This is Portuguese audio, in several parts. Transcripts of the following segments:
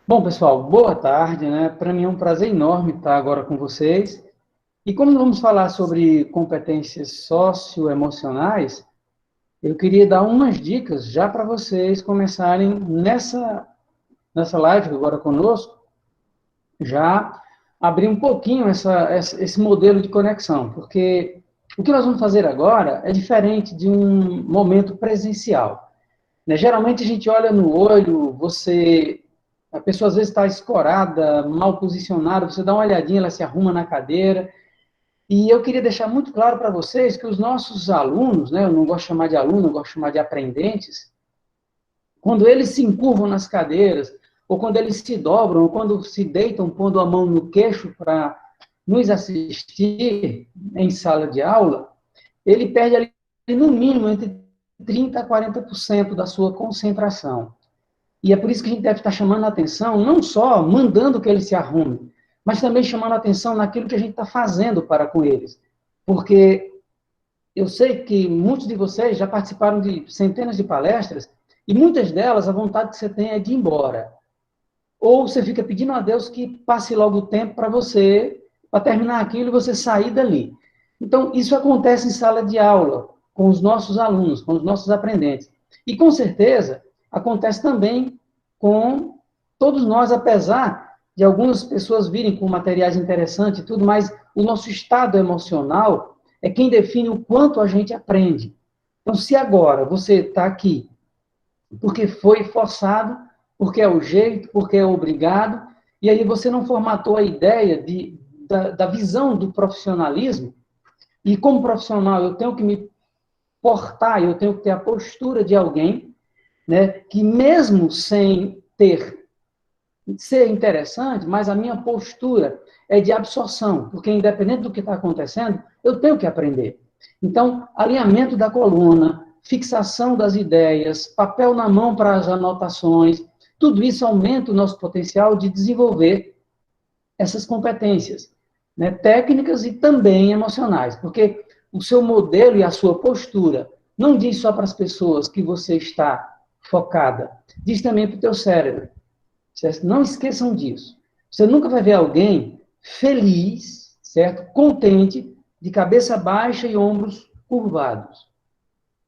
Bom, pessoal, boa tarde, né? Para mim é um prazer enorme estar agora com vocês. E como vamos falar sobre competências socioemocionais, eu queria dar umas dicas já para vocês começarem nessa live agora conosco, já abrir um pouquinho esse modelo de conexão, porque o que nós vamos fazer agora é diferente de um momento presencial, né? Geralmente a gente olha no olho, a pessoa às vezes está escorada, mal posicionada, você dá uma olhadinha, ela se arruma na cadeira. E eu queria deixar muito claro para vocês que os nossos alunos, né, eu não gosto de chamar de aluno, eu gosto de chamar de aprendentes, quando eles se encurvam nas cadeiras, ou quando eles se dobram, ou quando se deitam pondo a mão no queixo para nos assistir em sala de aula, ele perde ali, no mínimo, entre 30% a 40% da sua concentração. E é por isso que a gente deve estar chamando a atenção, não só mandando que eles se arrumem, mas também chamando a atenção naquilo que a gente está fazendo para com eles. Porque eu sei que muitos de vocês já participaram de centenas de palestras, e muitas delas a vontade que você tem é de ir embora. Ou você fica pedindo a Deus que passe logo o tempo para você, para terminar aquilo e você sair dali. Então, isso acontece em sala de aula, com os nossos alunos, com os nossos aprendentes. E com certeza acontece também com todos nós, apesar de algumas pessoas virem com materiais interessantes e tudo, mas o nosso estado emocional é quem define o quanto a gente aprende. Então, se agora você está aqui porque foi forçado, porque é o jeito, porque é obrigado, e aí você não formatou a ideia da visão do profissionalismo, e como profissional eu tenho que me portar, eu tenho que ter a postura de alguém, né, que mesmo sem ser interessante, mas a minha postura é de absorção, porque independente do que está acontecendo, eu tenho que aprender. Então, alinhamento da coluna, fixação das ideias, papel na mão para as anotações, tudo isso aumenta o nosso potencial de desenvolver essas competências, né, técnicas e também emocionais, porque o seu modelo e a sua postura não diz só para as pessoas que você está focada, diz também para o teu cérebro. Certo? Não esqueçam disso. Você nunca vai ver alguém feliz, certo? Contente, de cabeça baixa e ombros curvados.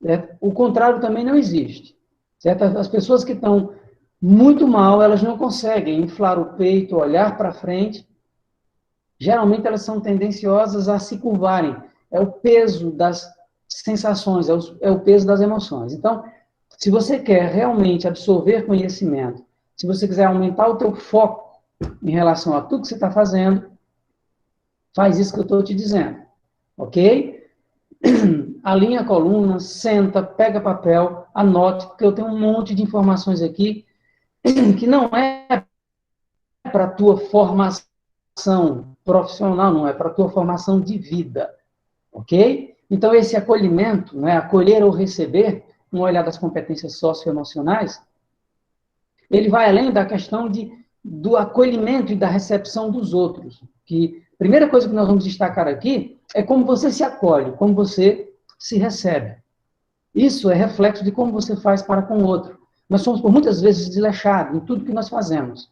Certo? O contrário também não existe. Certo? As pessoas que estão muito mal, elas não conseguem inflar o peito, olhar para frente. Geralmente elas são tendenciosas a se curvarem. É o peso das sensações, é o peso das emoções. Então, se você quer realmente absorver conhecimento, se você quiser aumentar o teu foco em relação a tudo que você está fazendo, faz isso que eu estou te dizendo, ok? Alinha a coluna, senta, pega papel, anote, porque eu tenho um monte de informações aqui que não é para a tua formação profissional, não é para a tua formação de vida, ok? Então, esse acolhimento, né, acolher ou receber, um olhar das competências socioemocionais, ele vai além da questão do acolhimento e da recepção dos outros. Que a primeira coisa que nós vamos destacar aqui é como você se acolhe, como você se recebe. Isso é reflexo de como você faz para com o outro. Nós somos, por muitas vezes, desleixados em tudo que nós fazemos.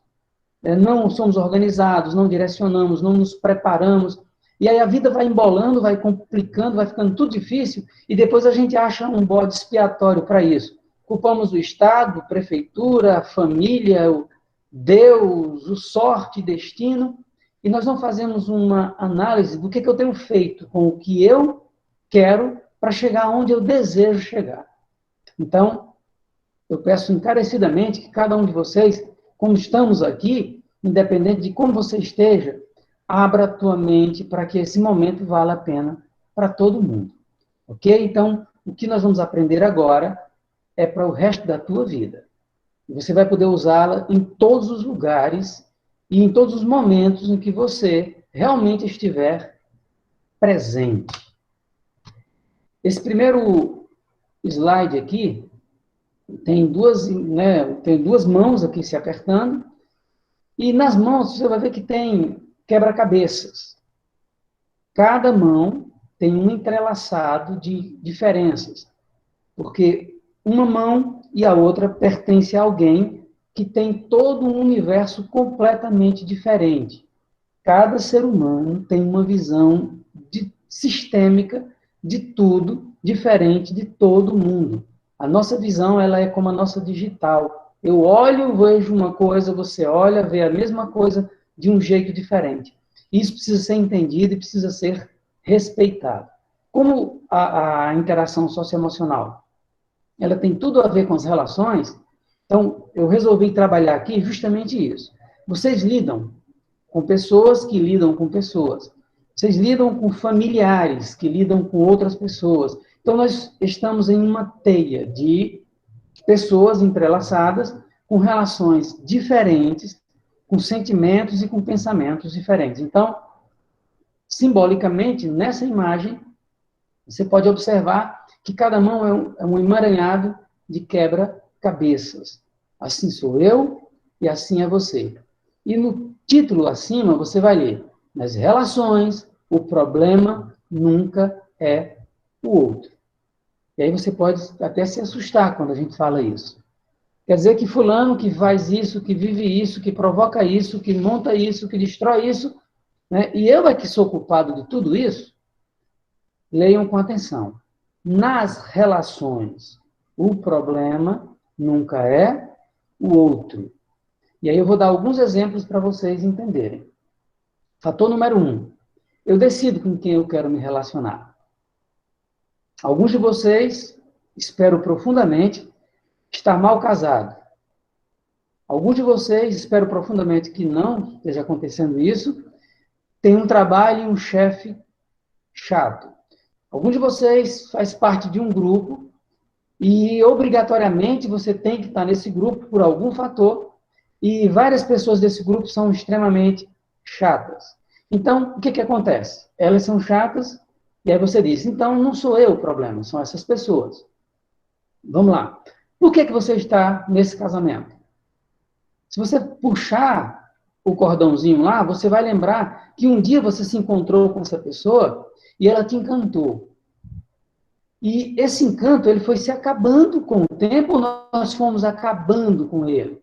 Não somos organizados, não direcionamos, não nos preparamos. E aí a vida vai embolando, vai complicando, vai ficando tudo difícil, e depois a gente acha um bode expiatório para isso. Culpamos o Estado, a prefeitura, a família, o Deus, o sorte, destino, e nós não fazemos uma análise do que eu tenho feito com o que eu quero para chegar onde eu desejo chegar. Então, eu peço encarecidamente que cada um de vocês, como estamos aqui, independente de como você esteja, abra a tua mente para que esse momento vale a pena para todo mundo. Ok? Então, o que nós vamos aprender agora é para o resto da tua vida. Você vai poder usá-la em todos os lugares e em todos os momentos em que você realmente estiver presente. Esse primeiro slide aqui tem duas mãos aqui se apertando, e nas mãos você vai ver que tem quebra-cabeças. Cada mão tem um entrelaçado de diferenças, porque uma mão e a outra pertence a alguém que tem todo um universo completamente diferente. Cada ser humano tem uma visão sistêmica de tudo, diferente de todo mundo. A nossa visão, ela é como a nossa digital. Eu olho, vejo uma coisa, você olha, vê a mesma coisa de um jeito diferente. Isso precisa ser entendido e precisa ser respeitado. Como a interação socioemocional, ela tem tudo a ver com as relações, então eu resolvi trabalhar aqui justamente isso. Vocês lidam com pessoas que lidam com pessoas. Vocês lidam com familiares que lidam com outras pessoas. Então, nós estamos em uma teia de pessoas entrelaçadas, com relações diferentes, com sentimentos e com pensamentos diferentes. Então, simbolicamente, nessa imagem, você pode observar que cada mão é um emaranhado de quebra-cabeças. Assim sou eu e assim é você. E no título acima, você vai ler: nas relações, o problema nunca é o outro. E aí você pode até se assustar quando a gente fala isso. Quer dizer que fulano que faz isso, que vive isso, que provoca isso, que monta isso, que destrói isso, né? E eu é que sou culpado de tudo isso? Leiam com atenção. Nas relações, o problema nunca é o outro. E aí eu vou dar alguns exemplos para vocês entenderem. Fator número 1. Eu decido com quem eu quero me relacionar. Alguns de vocês, espero profundamente, estar mal casado. Alguns de vocês, espero profundamente que não esteja acontecendo isso, tem um trabalho e um chefe chato. Alguns de vocês faz parte de um grupo e, obrigatoriamente, você tem que estar nesse grupo por algum fator e várias pessoas desse grupo são extremamente chatas. Então, o que acontece? Elas são chatas e aí você diz, então não sou eu o problema, são essas pessoas. Vamos lá. Por que você está nesse casamento? Se você puxar o cordãozinho lá, você vai lembrar que um dia você se encontrou com essa pessoa e ela te encantou. E esse encanto, ele foi se acabando com o tempo, nós fomos acabando com ele.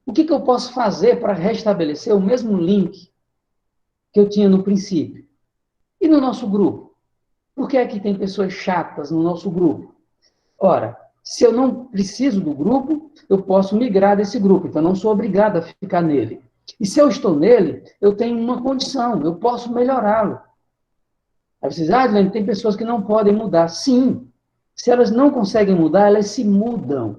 O que eu posso fazer para restabelecer o mesmo link que eu tinha no princípio? E no nosso grupo? Por que é que tem pessoas chatas no nosso grupo? Ora, se eu não preciso do grupo, eu posso migrar desse grupo, então eu não sou obrigado a ficar nele. E se eu estou nele, eu tenho uma condição, eu posso melhorá-lo. Aí vocês, Adriane, tem pessoas que não podem mudar. Sim, se elas não conseguem mudar, elas se mudam.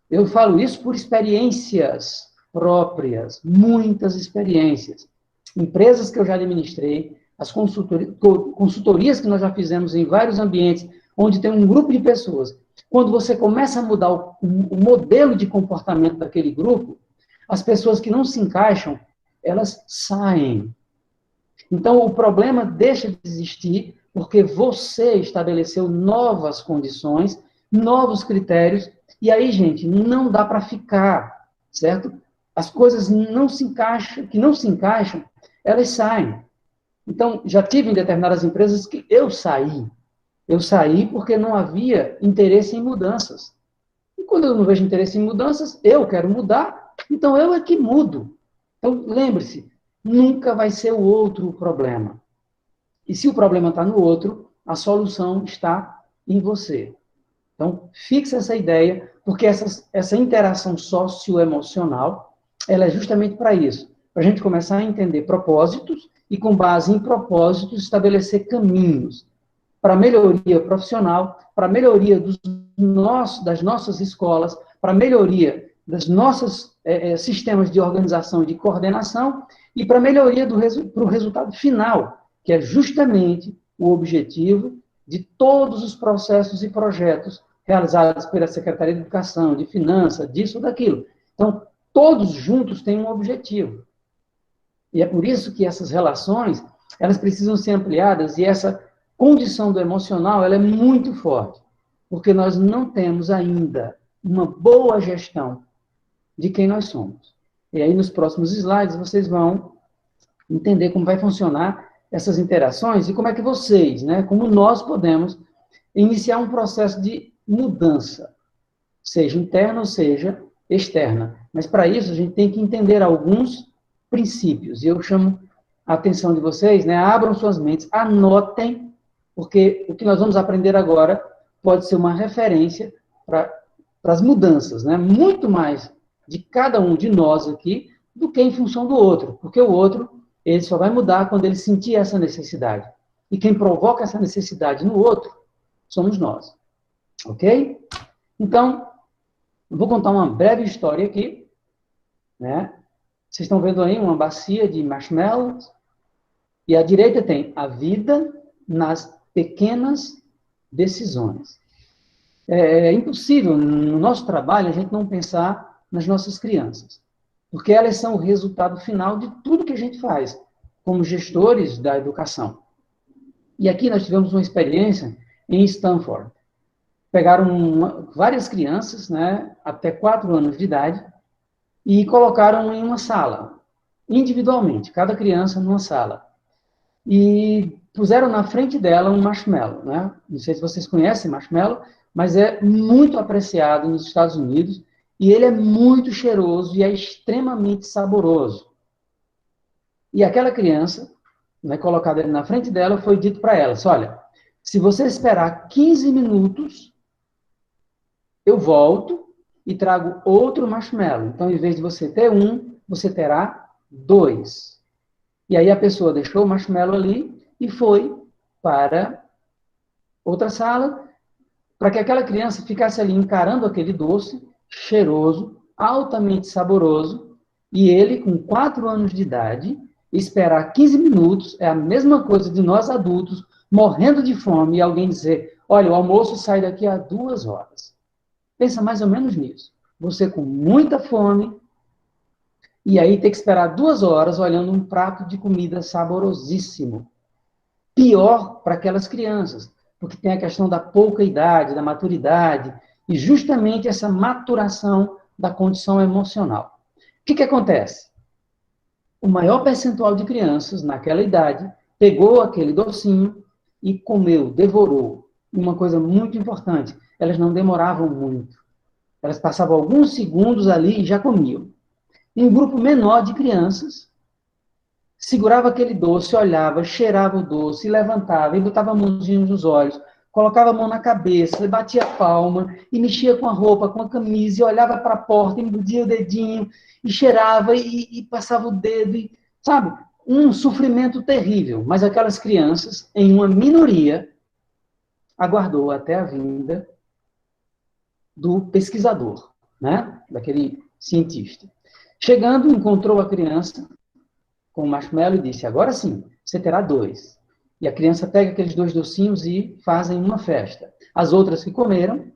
Eu falo isso por experiências próprias, muitas experiências. Empresas que eu já administrei, as consultorias que nós já fizemos em vários ambientes, onde tem um grupo de pessoas. Quando você começa a mudar o modelo de comportamento daquele grupo, as pessoas que não se encaixam, elas saem. Então, o problema deixa de existir porque você estabeleceu novas condições, novos critérios, e aí, gente, não dá para ficar, certo? As coisas que não se encaixam, elas saem. Então, já tive em determinadas empresas que eu saí. Eu saí porque não havia interesse em mudanças. E quando eu não vejo interesse em mudanças, eu quero mudar, então eu é que mudo. Então, lembre-se, nunca vai ser o outro o problema. E se o problema está no outro, a solução está em você. Então, fixe essa ideia, porque essa interação socioemocional, ela é justamente para isso. Para a gente começar a entender propósitos e, com base em propósitos, estabelecer caminhos para a melhoria profissional, para a melhoria das nossas escolas, para a melhoria dos nossos sistemas de organização e de coordenação e para a melhoria para o resultado final, que é justamente o objetivo de todos os processos e projetos realizados pela Secretaria de Educação, de Finanças, disso ou daquilo. Então, todos juntos têm um objetivo. E é por isso que essas relações, elas precisam ser ampliadas e essa condição do emocional, ela é muito forte, porque nós não temos ainda uma boa gestão de quem nós somos. E aí, nos próximos slides, vocês vão entender como vai funcionar essas interações e como é que vocês, né, como nós podemos iniciar um processo de mudança, seja interna ou seja externa. Mas para isso a gente tem que entender alguns princípios. E eu chamo a atenção de vocês, né? Abram suas mentes, anotem, porque o que nós vamos aprender agora pode ser uma referência para as mudanças, né? Muito mais de cada um de nós aqui do que em função do outro, porque o outro, ele só vai mudar quando ele sentir essa necessidade. E quem provoca essa necessidade no outro somos nós. Ok? Então, eu vou contar uma breve história aqui, né? Vocês estão vendo aí uma bacia de marshmallows, e à direita tem a vida nas pequenas decisões. É impossível, no nosso trabalho, a gente não pensar nas nossas crianças, porque elas são o resultado final de tudo que a gente faz, como gestores da educação. E aqui nós tivemos uma experiência em Stanford. Pegaram várias crianças, né, até 4 anos de idade, e colocaram em uma sala, individualmente, cada criança numa sala. E puseram na frente dela um marshmallow, né? Não sei se vocês conhecem marshmallow, mas é muito apreciado nos Estados Unidos, e ele é muito cheiroso e é extremamente saboroso. E aquela criança, né, colocada ali na frente dela, foi dito para ela, olha, se você esperar 15 minutos, eu volto e trago outro marshmallow. Então, em vez de você ter um, você terá 2. E aí a pessoa deixou o marshmallow ali e foi para outra sala, para que aquela criança ficasse ali encarando aquele doce, cheiroso, altamente saboroso, e ele, com 4 anos de idade, esperar 15 minutos é a mesma coisa de nós adultos, morrendo de fome, e alguém dizer, olha, o almoço sai daqui a 2 horas. Pensa mais ou menos nisso. Você com muita fome, e aí ter que esperar 2 horas olhando um prato de comida saborosíssimo. Pior para aquelas crianças, porque tem a questão da pouca idade, da maturidade, e justamente essa maturação da condição emocional. O que acontece? O maior percentual de crianças naquela idade pegou aquele docinho e comeu, devorou. Uma coisa muito importante, elas não demoravam muito. Elas passavam alguns segundos ali e já comiam. E um grupo menor de crianças segurava aquele doce, olhava, cheirava o doce, levantava, e botava a mãozinha nos olhos, colocava a mão na cabeça, batia a palma, e mexia com a roupa, com a camisa, e olhava para a porta, embudia o dedinho, e cheirava, e passava o dedo, e, sabe? Um sofrimento terrível. Mas aquelas crianças, em uma minoria, aguardou até a vinda do pesquisador, né? Daquele cientista. Chegando, encontrou a criança com o marshmallow e disse, agora sim, você terá 2. E a criança pega aqueles 2 docinhos e fazem uma festa. As outras que comeram,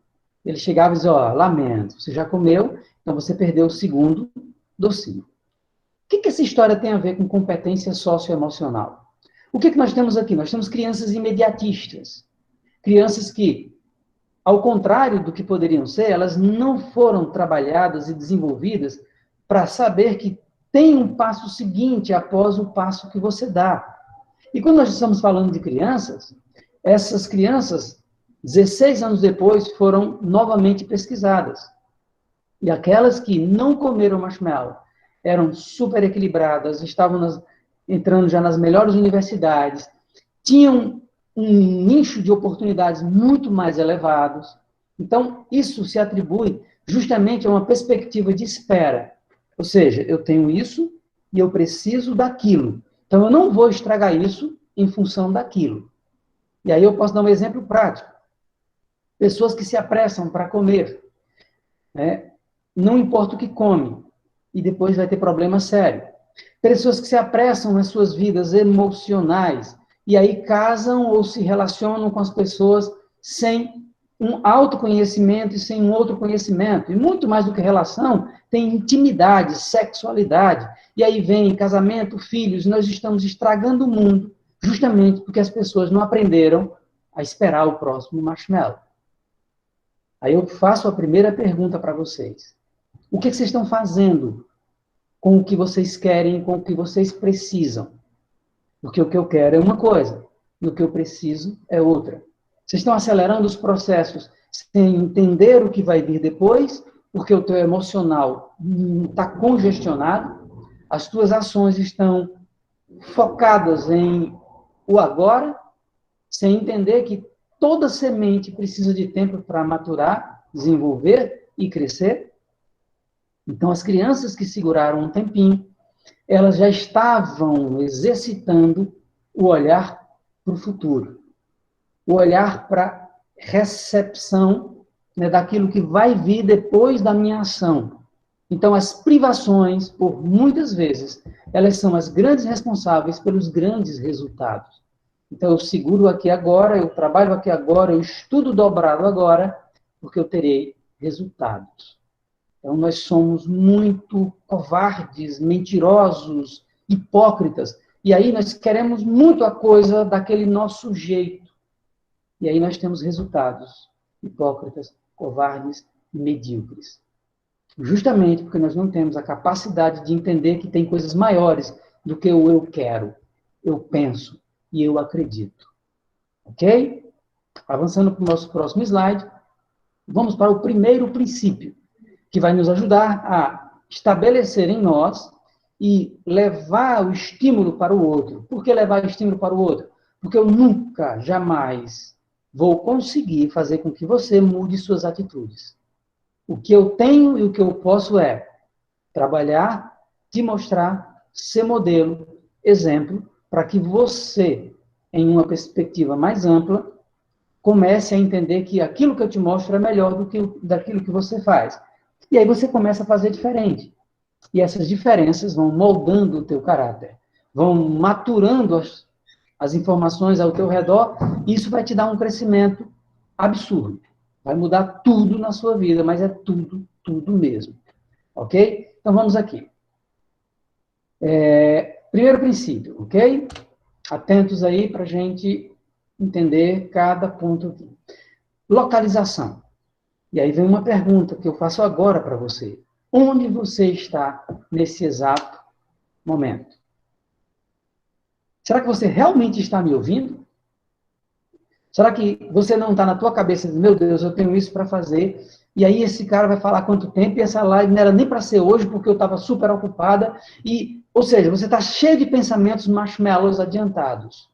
ele chegava e dizia, lamento, você já comeu, então você perdeu o segundo docinho. O que essa história tem a ver com competência socioemocional? O que nós temos aqui? Nós temos crianças imediatistas. Crianças que, ao contrário do que poderiam ser, elas não foram trabalhadas e desenvolvidas para saber que tem um passo seguinte após o passo que você dá. E quando nós estamos falando de crianças, essas crianças, 16 anos depois, foram novamente pesquisadas. E aquelas que não comeram marshmallow eram super equilibradas, estavam entrando já nas melhores universidades, tinham um nicho de oportunidades muito mais elevados. Então, isso se atribui justamente a uma perspectiva de espera. Ou seja, eu tenho isso e eu preciso daquilo. Então, eu não vou estragar isso em função daquilo. E aí eu posso dar um exemplo prático. Pessoas que se apressam para comer, né? Não importa o que come, e depois vai ter problema sério. Pessoas que se apressam nas suas vidas emocionais, e aí casam ou se relacionam com as pessoas sem um autoconhecimento e sem um outro conhecimento. E muito mais do que relação, tem intimidade, sexualidade. E aí vem casamento, filhos, nós estamos estragando o mundo justamente porque as pessoas não aprenderam a esperar o próximo marshmallow. Aí eu faço a primeira pergunta para vocês. O que vocês estão fazendo com o que vocês querem, com o que vocês precisam? Porque o que eu quero é uma coisa, e o que eu preciso é outra. Vocês estão acelerando os processos sem entender o que vai vir depois, porque o teu emocional está congestionado, as tuas ações estão focadas em o agora, sem entender que toda semente precisa de tempo para maturar, desenvolver e crescer. Então, as crianças que seguraram um tempinho, elas já estavam exercitando o olhar para o futuro, o olhar para a recepção, né, daquilo que vai vir depois da minha ação. Então, as privações, por muitas vezes, elas são as grandes responsáveis pelos grandes resultados. Então, eu seguro aqui agora, eu trabalho aqui agora, eu estudo dobrado agora, porque eu terei resultados. Então, nós somos muito covardes, mentirosos, hipócritas. E aí nós queremos muito a coisa daquele nosso jeito. E aí nós temos resultados hipócritas, covardes e medíocres. Justamente porque nós não temos a capacidade de entender que tem coisas maiores do que o eu quero, eu penso e eu acredito. Ok? Avançando para o nosso próximo slide, vamos para o primeiro princípio, que vai nos ajudar a estabelecer em nós e levar o estímulo para o outro. Por que levar o estímulo para o outro? Porque eu nunca, jamais vou conseguir fazer com que você mude suas atitudes. O que eu tenho e o que eu posso é trabalhar, te mostrar, ser modelo, exemplo, para que você, em uma perspectiva mais ampla, comece a entender que aquilo que eu te mostro é melhor do que daquilo que você faz. E aí você começa a fazer diferente. E essas diferenças vão moldando o teu caráter, vão maturando as informações ao teu redor, e isso vai te dar um crescimento absurdo. Vai mudar tudo na sua vida, mas é tudo, tudo mesmo. Ok? Então vamos aqui. Primeiro princípio, ok? Atentos aí para a gente entender cada ponto aqui. Localização. E aí vem uma pergunta que eu faço agora para você. Onde você está nesse exato momento? Será que você realmente está me ouvindo? Será que você não está na tua cabeça, meu Deus, eu tenho isso para fazer, e aí esse cara vai falar quanto tempo, e essa live não era nem para ser hoje, porque eu estava super ocupada, ou seja, você está cheio de pensamentos marshmallows adiantados.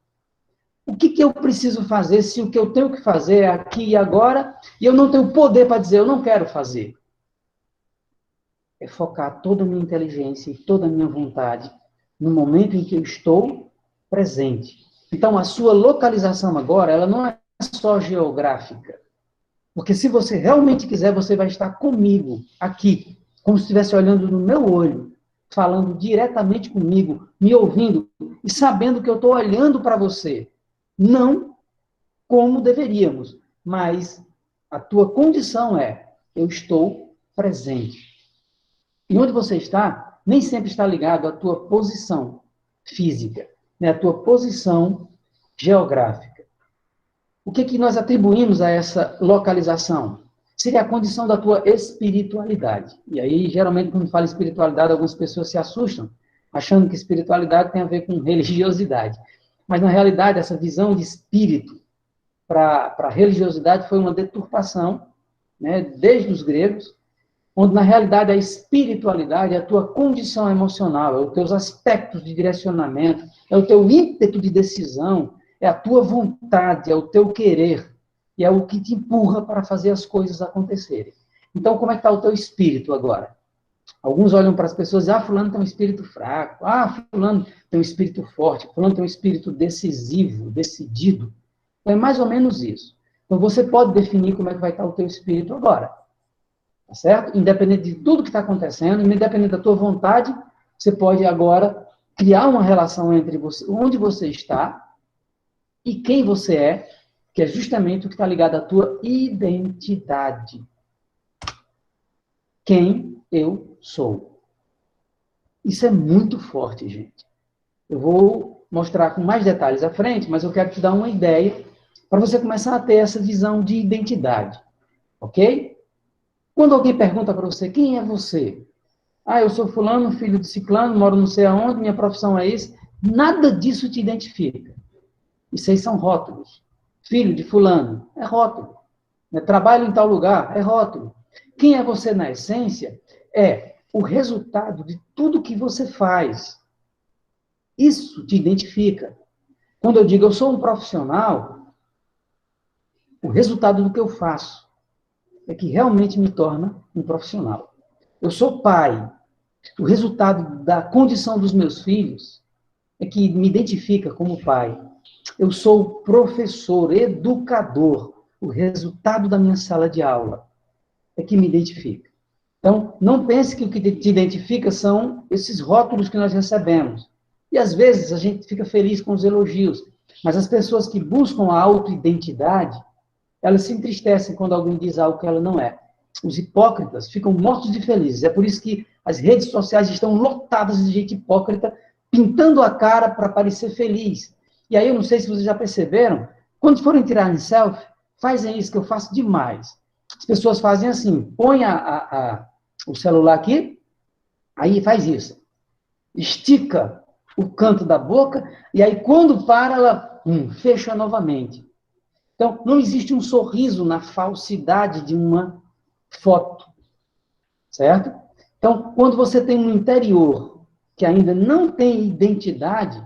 O que eu preciso fazer se o que eu tenho que fazer é aqui e agora, e eu não tenho poder para dizer, eu não quero fazer? É focar toda a minha inteligência e toda a minha vontade no momento em que eu estou presente. Então, a sua localização agora, ela não é só geográfica. Porque se você realmente quiser, você vai estar comigo, aqui, como se estivesse olhando no meu olho, falando diretamente comigo, me ouvindo e sabendo que eu estou olhando para você. Não como deveríamos, mas a tua condição é, eu estou presente. E onde você está, nem sempre está ligado à tua posição física, né? À tua posição geográfica. O que nós atribuímos a essa localização? Seria a condição da tua espiritualidade. E aí, geralmente, quando fala espiritualidade, algumas pessoas se assustam, achando que espiritualidade tem a ver com religiosidade. Mas, na realidade, essa visão de espírito para a religiosidade foi uma deturpação, né, desde os gregos, onde, na realidade, a espiritualidade é a tua condição emocional, é os teus aspectos de direcionamento, é o teu ímpeto de decisão, é a tua vontade, é o teu querer, e é o que te empurra para fazer as coisas acontecerem. Então, como é que está o teu espírito agora? Alguns olham para as pessoas e dizem, fulano tem um espírito fraco, fulano tem um espírito forte, fulano tem um espírito decisivo, decidido. Então, é mais ou menos isso. Então, você pode definir como é que vai estar o teu espírito agora. Tá certo? Independente de tudo que está acontecendo, independente da tua vontade, você pode agora criar uma relação entre você, onde você está e quem você é, que é justamente o que está ligado à tua identidade. Quem eu sou. Isso é muito forte, gente. Eu vou mostrar com mais detalhes à frente, mas eu quero te dar uma ideia para você começar a ter essa visão de identidade. Ok? Quando alguém pergunta para você, quem é você? Eu sou fulano, filho de ciclano, moro não sei aonde, minha profissão é isso. Nada disso te identifica. Isso aí são rótulos. Filho de fulano, é rótulo. Trabalho em tal lugar, é rótulo. Quem é você na essência é o resultado de tudo que você faz. Isso te identifica. Quando eu digo eu sou um profissional, o resultado do que eu faço é que realmente me torna um profissional. Eu sou pai. O resultado da condição dos meus filhos é que me identifica como pai. Eu sou professor, educador. O resultado da minha sala de aula é que me identifica. Então, não pense que o que te identifica são esses rótulos que nós recebemos. E, às vezes, a gente fica feliz com os elogios, mas as pessoas que buscam a autoidentidade, elas se entristecem quando alguém diz algo que ela não é. Os hipócritas ficam mortos de felizes. É por isso que as redes sociais estão lotadas de gente hipócrita, pintando a cara para parecer feliz. E aí, eu não sei se vocês já perceberam, quando forem tirar em selfie, fazem isso que eu faço demais. As pessoas fazem assim, põe o celular aqui, aí faz isso. Estica o canto da boca, e aí quando para, ela fecha novamente. Então, não existe um sorriso na falsidade de uma foto, certo? Então, quando você tem um interior que ainda não tem identidade,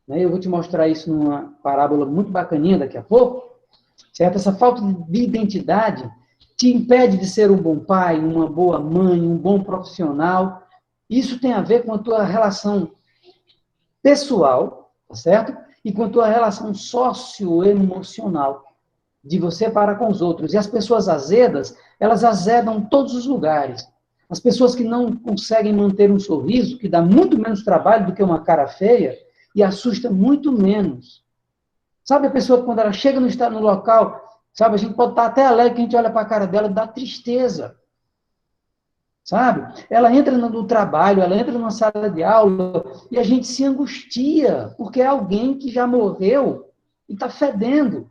né, eu vou te mostrar isso numa parábola muito bacaninha daqui a pouco, certo? Essa falta de identidade te impede de ser um bom pai, uma boa mãe, um bom profissional. Isso tem a ver com a tua relação pessoal, tá certo? E com a tua relação socioemocional, de você para com os outros. E as pessoas azedas, elas azedam todos os lugares. As pessoas que não conseguem manter um sorriso, que dá muito menos trabalho do que uma cara feia, e assusta muito menos. Sabe a pessoa que quando ela chega no local, sabe, a gente pode estar até alegre, que a gente olha para a cara dela, dá tristeza. Sabe? Ela entra no trabalho, ela entra numa sala de aula e a gente se angustia, porque é alguém que já morreu e está fedendo,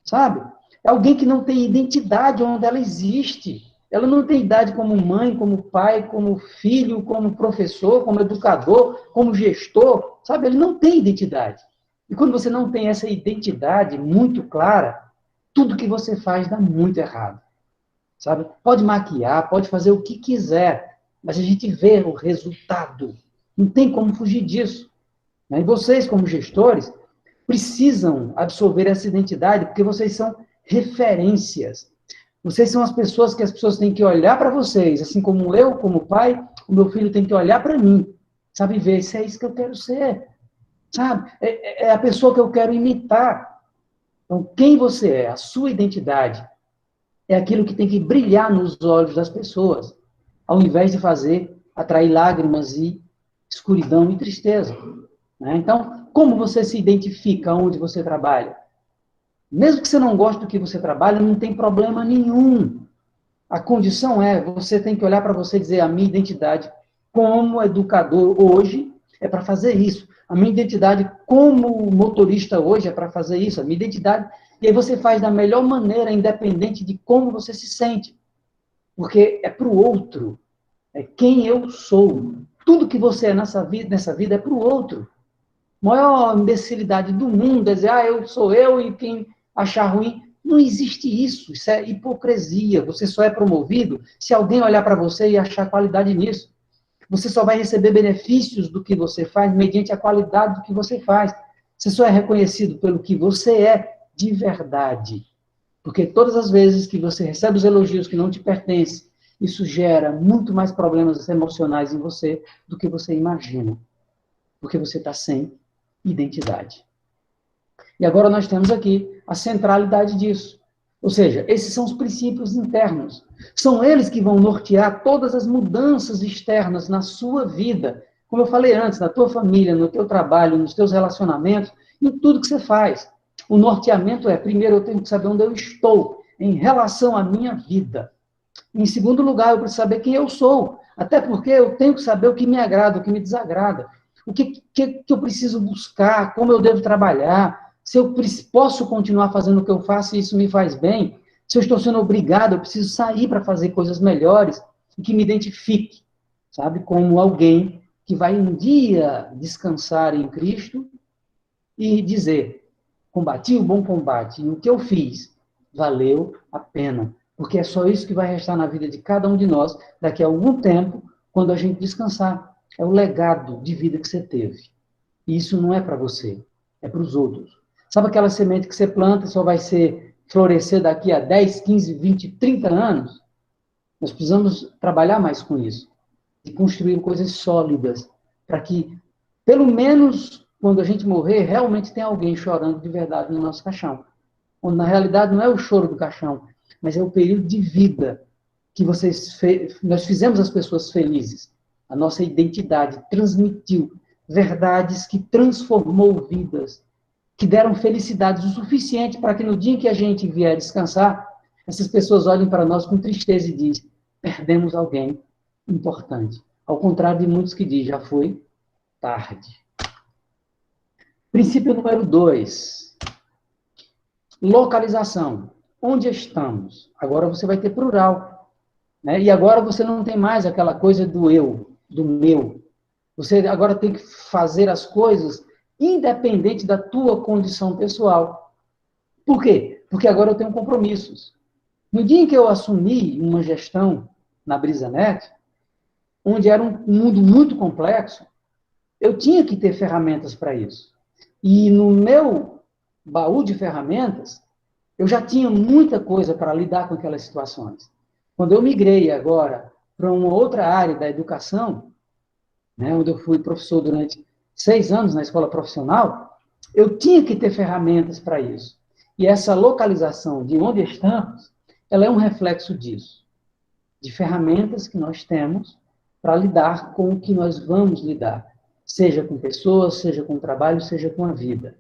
sabe? É alguém que não tem identidade onde ela existe. Ela não tem idade como mãe, como pai, como filho, como professor, como educador, como gestor, sabe? Ele não tem identidade. E quando você não tem essa identidade muito clara, tudo que você faz dá muito errado. Sabe? Pode maquiar, pode fazer o que quiser, mas a gente vê o resultado. Não tem como fugir disso. Né? E vocês, como gestores, precisam absorver essa identidade, porque vocês são referências. Vocês são as pessoas que as pessoas têm que olhar para vocês, assim como eu, como pai, o meu filho tem que olhar para mim, sabe? Ver se é isso que eu quero ser, sabe? É a pessoa que eu quero imitar. Então, quem você é, a sua identidade, é aquilo que tem que brilhar nos olhos das pessoas, ao invés de fazer atrair lágrimas e escuridão e tristeza. Né? Então, como você se identifica onde você trabalha? Mesmo que você não goste do que você trabalha, não tem problema nenhum. A condição é, você tem que olhar para você e dizer, a minha identidade como educador hoje é para fazer isso. A minha identidade como motorista hoje é para fazer isso. A minha identidade... E aí você faz da melhor maneira, independente de como você se sente. Porque é para o outro. É quem eu sou. Tudo que você é nessa vida é para o outro. A maior imbecilidade do mundo é dizer, eu sou eu e quem achar ruim. Não existe isso. Isso é hipocrisia. Você só é promovido se alguém olhar para você e achar qualidade nisso. Você só vai receber benefícios do que você faz mediante a qualidade do que você faz. Você só é reconhecido pelo que você é de verdade. Porque todas as vezes que você recebe os elogios que não te pertencem, isso gera muito mais problemas emocionais em você do que você imagina. Porque você está sem identidade. E agora nós temos aqui a centralidade disso. Ou seja, esses são os princípios internos. São eles que vão nortear todas as mudanças externas na sua vida. Como eu falei antes, na tua família, no teu trabalho, nos teus relacionamentos, em tudo que você faz. O norteamento é, primeiro, eu tenho que saber onde eu estou em relação à minha vida. Em segundo lugar, eu preciso saber quem eu sou. Até porque eu tenho que saber o que me agrada, o que me desagrada. O que eu preciso buscar, como eu devo trabalhar, se eu posso continuar fazendo o que eu faço e isso me faz bem, se eu estou sendo obrigado, eu preciso sair para fazer coisas melhores e que me identifique, sabe, como alguém que vai um dia descansar em Cristo e dizer, combati o bom combate, e o que eu fiz valeu a pena. porque é só isso que vai restar na vida de cada um de nós daqui a algum tempo, quando a gente descansar. É o legado de vida que você teve. E isso não é para você, é para os outros. Sabe aquela semente que você planta e só vai florescer daqui a 10, 15, 20, 30 anos? Nós precisamos trabalhar mais com isso. E construir coisas sólidas, para que, pelo menos, quando a gente morrer, realmente tenha alguém chorando de verdade no nosso caixão. Onde, na realidade, não é o choro do caixão, mas é o período de vida que nós fizemos as pessoas felizes. A nossa identidade transmitiu verdades que transformou vidas, que deram felicidades o suficiente para que no dia em que a gente vier descansar, essas pessoas olhem para nós com tristeza e dizem: perdemos alguém importante. Ao contrário de muitos que dizem: já foi tarde. Princípio número 2. Localização. Onde estamos? Agora você vai ter plural. Né? E agora você não tem mais aquela coisa do eu, do meu. Você agora tem que fazer as coisas independente da tua condição pessoal. Por quê? Porque agora eu tenho compromissos. No dia em que eu assumi uma gestão na BrisaNet, onde era um mundo muito complexo, eu tinha que ter ferramentas para isso. E no meu baú de ferramentas, eu já tinha muita coisa para lidar com aquelas situações. Quando eu migrei agora para uma outra área da educação, né, onde eu fui professor durante 6 anos na escola profissional, eu tinha que ter ferramentas para isso. E essa localização de onde estamos, ela é um reflexo disso, de ferramentas que nós temos para lidar com o que nós vamos lidar, seja com pessoas, seja com trabalho, seja com a vida.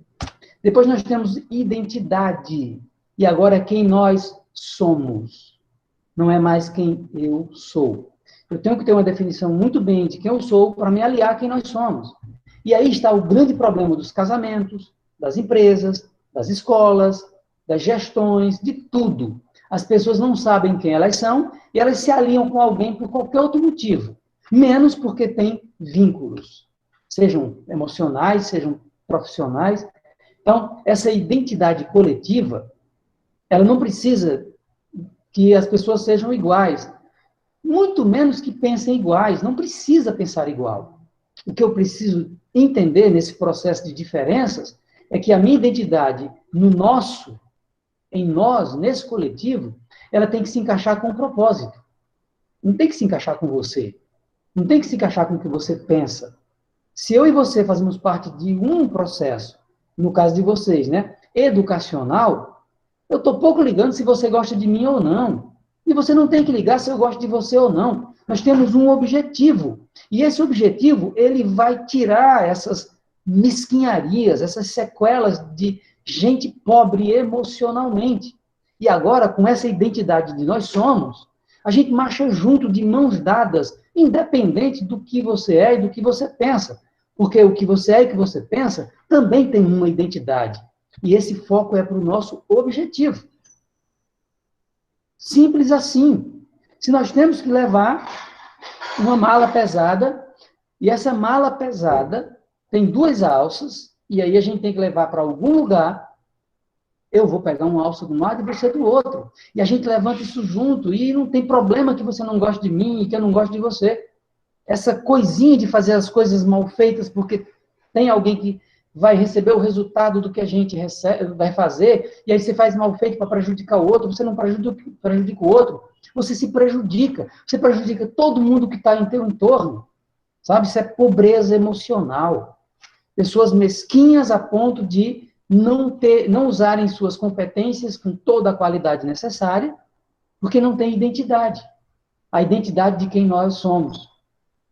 Depois nós temos identidade, e agora é quem nós somos, não é mais quem eu sou. Eu tenho que ter uma definição muito bem de quem eu sou para me aliar a quem nós somos. E aí está o grande problema dos casamentos, das empresas, das escolas, das gestões, de tudo. As pessoas não sabem quem elas são e elas se aliam com alguém por qualquer outro motivo, menos porque têm vínculos, sejam emocionais, sejam profissionais. Então, essa identidade coletiva, ela não precisa que as pessoas sejam iguais, muito menos que pensem iguais, não precisa pensar igual. O que eu preciso entender nesse processo de diferenças é que a minha identidade no nosso, em nós, nesse coletivo, ela tem que se encaixar com o propósito. Não tem que se encaixar com você. Não tem que se encaixar com o que você pensa. Se eu e você fazemos parte de um processo, no caso de vocês, né, educacional, eu estou pouco ligando se você gosta de mim ou não. E você não tem que ligar se eu gosto de você ou não. Nós temos um objetivo. E esse objetivo, ele vai tirar essas mesquinharias, essas sequelas de gente pobre emocionalmente. E agora, com essa identidade de nós somos, a gente marcha junto, de mãos dadas, independente do que você é e do que você pensa. Porque o que você é e o que você pensa também tem uma identidade. E esse foco é para o nosso objetivo. Simples assim. Se nós temos que levar uma mala pesada, e essa mala pesada tem 2 alças, e aí a gente tem que levar para algum lugar, eu vou pegar uma alça de um lado e você do outro. E a gente levanta isso junto, e não tem problema que você não goste de mim e que eu não goste de você. Essa coisinha de fazer as coisas mal feitas porque tem alguém que vai receber o resultado do que a gente vai fazer, e aí você faz mal feito para prejudicar o outro, você não prejudica o outro, você se prejudica, você prejudica todo mundo que está em teu entorno, sabe? Isso é pobreza emocional. Pessoas mesquinhas a ponto de não usarem suas competências com toda a qualidade necessária, porque não tem identidade. A identidade de quem nós somos.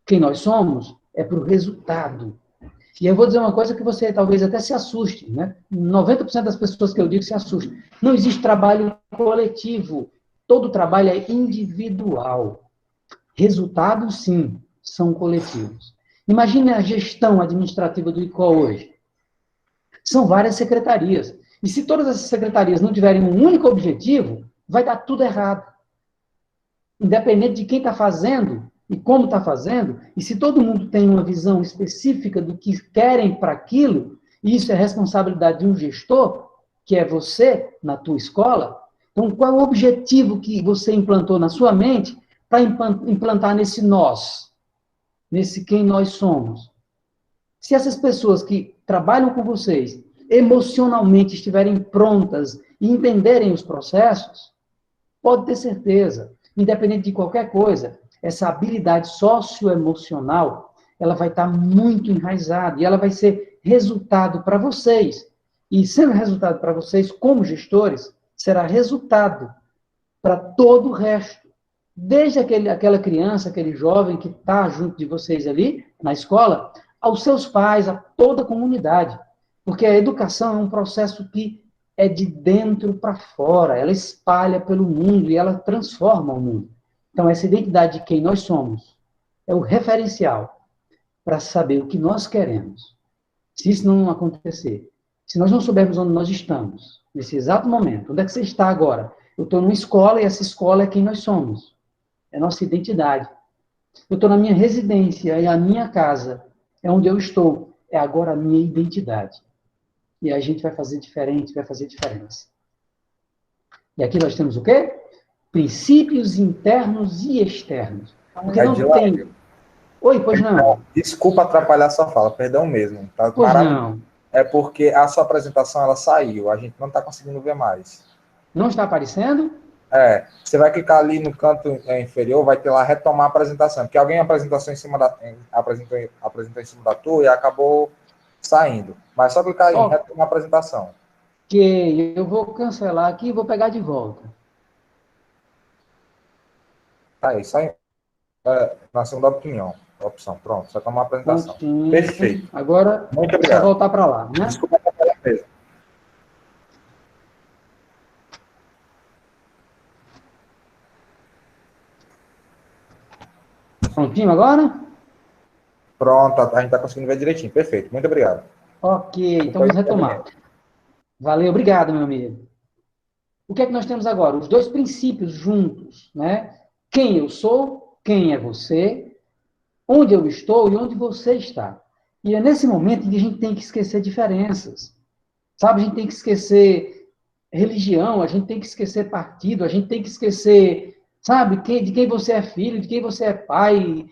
Quem nós somos é para o resultado. E eu vou dizer uma coisa que você talvez até se assuste, né? 90% das pessoas que eu digo se assustam. Não existe trabalho coletivo. Todo trabalho é individual. Resultados, sim, são coletivos. Imagine a gestão administrativa do ICO hoje. São várias secretarias. E se todas essas secretarias não tiverem um único objetivo, vai dar tudo errado. Independente de quem está fazendo e como está fazendo, e se todo mundo tem uma visão específica do que querem para aquilo, e isso é responsabilidade de um gestor, que é você, na tua escola, Então, qual é o objetivo que você implantou na sua mente para implantar nesse nós, nesse quem nós somos? Se essas pessoas que trabalham com vocês emocionalmente estiverem prontas e entenderem os processos, pode ter certeza, independente de qualquer coisa, essa habilidade socioemocional, ela vai estar muito enraizada e ela vai ser resultado para vocês. E sendo resultado para vocês, como gestores, será resultado para todo o resto. Desde aquela criança, aquele jovem que está junto de vocês ali, na escola, aos seus pais, a toda a comunidade. Porque a educação é um processo que é de dentro para fora, ela espalha pelo mundo e ela transforma o mundo. Então, essa identidade de quem nós somos é o referencial para saber o que nós queremos. Se isso não acontecer, se nós não soubermos onde nós estamos, nesse exato momento, onde é que você está agora? Eu estou numa escola e essa escola é quem nós somos. É nossa identidade. Eu estou na minha residência e a minha casa é onde eu estou. É agora a minha identidade. E a gente vai fazer diferente, vai fazer diferença. E aqui nós temos o quê? Princípios internos e externos. Porque não tem... Oi, pois não. Desculpa atrapalhar a sua fala, perdão mesmo. Tá pois maravilhoso. não. É porque a sua apresentação ela saiu, a gente não está conseguindo ver mais. Não está aparecendo? Você vai clicar ali no canto inferior, vai ter lá retomar a apresentação, porque alguém apresentou em cima da tua e acabou saindo. Mas só clicar em retomar a apresentação. Ok, eu vou cancelar aqui e vou pegar de volta. Aí, sai na segunda opção. Pronto, só tomar a apresentação. Prontinho. Perfeito. Agora, muito é obrigado. só voltar para lá, né? Desculpa atrapalhar mesmo. Prontinho agora? Pronto, a gente está conseguindo ver direitinho. Perfeito, muito obrigado. Ok, então vamos retomar. Valeu, obrigado, meu amigo. O que é que nós temos agora? Os dois princípios juntos, né? Quem eu sou, quem é você, onde eu estou e onde você está. E é nesse momento que a gente tem que esquecer diferenças. Sabe, a gente tem que esquecer religião, a gente tem que esquecer partido, a gente tem que esquecer, sabe, de quem você é filho, de quem você é pai,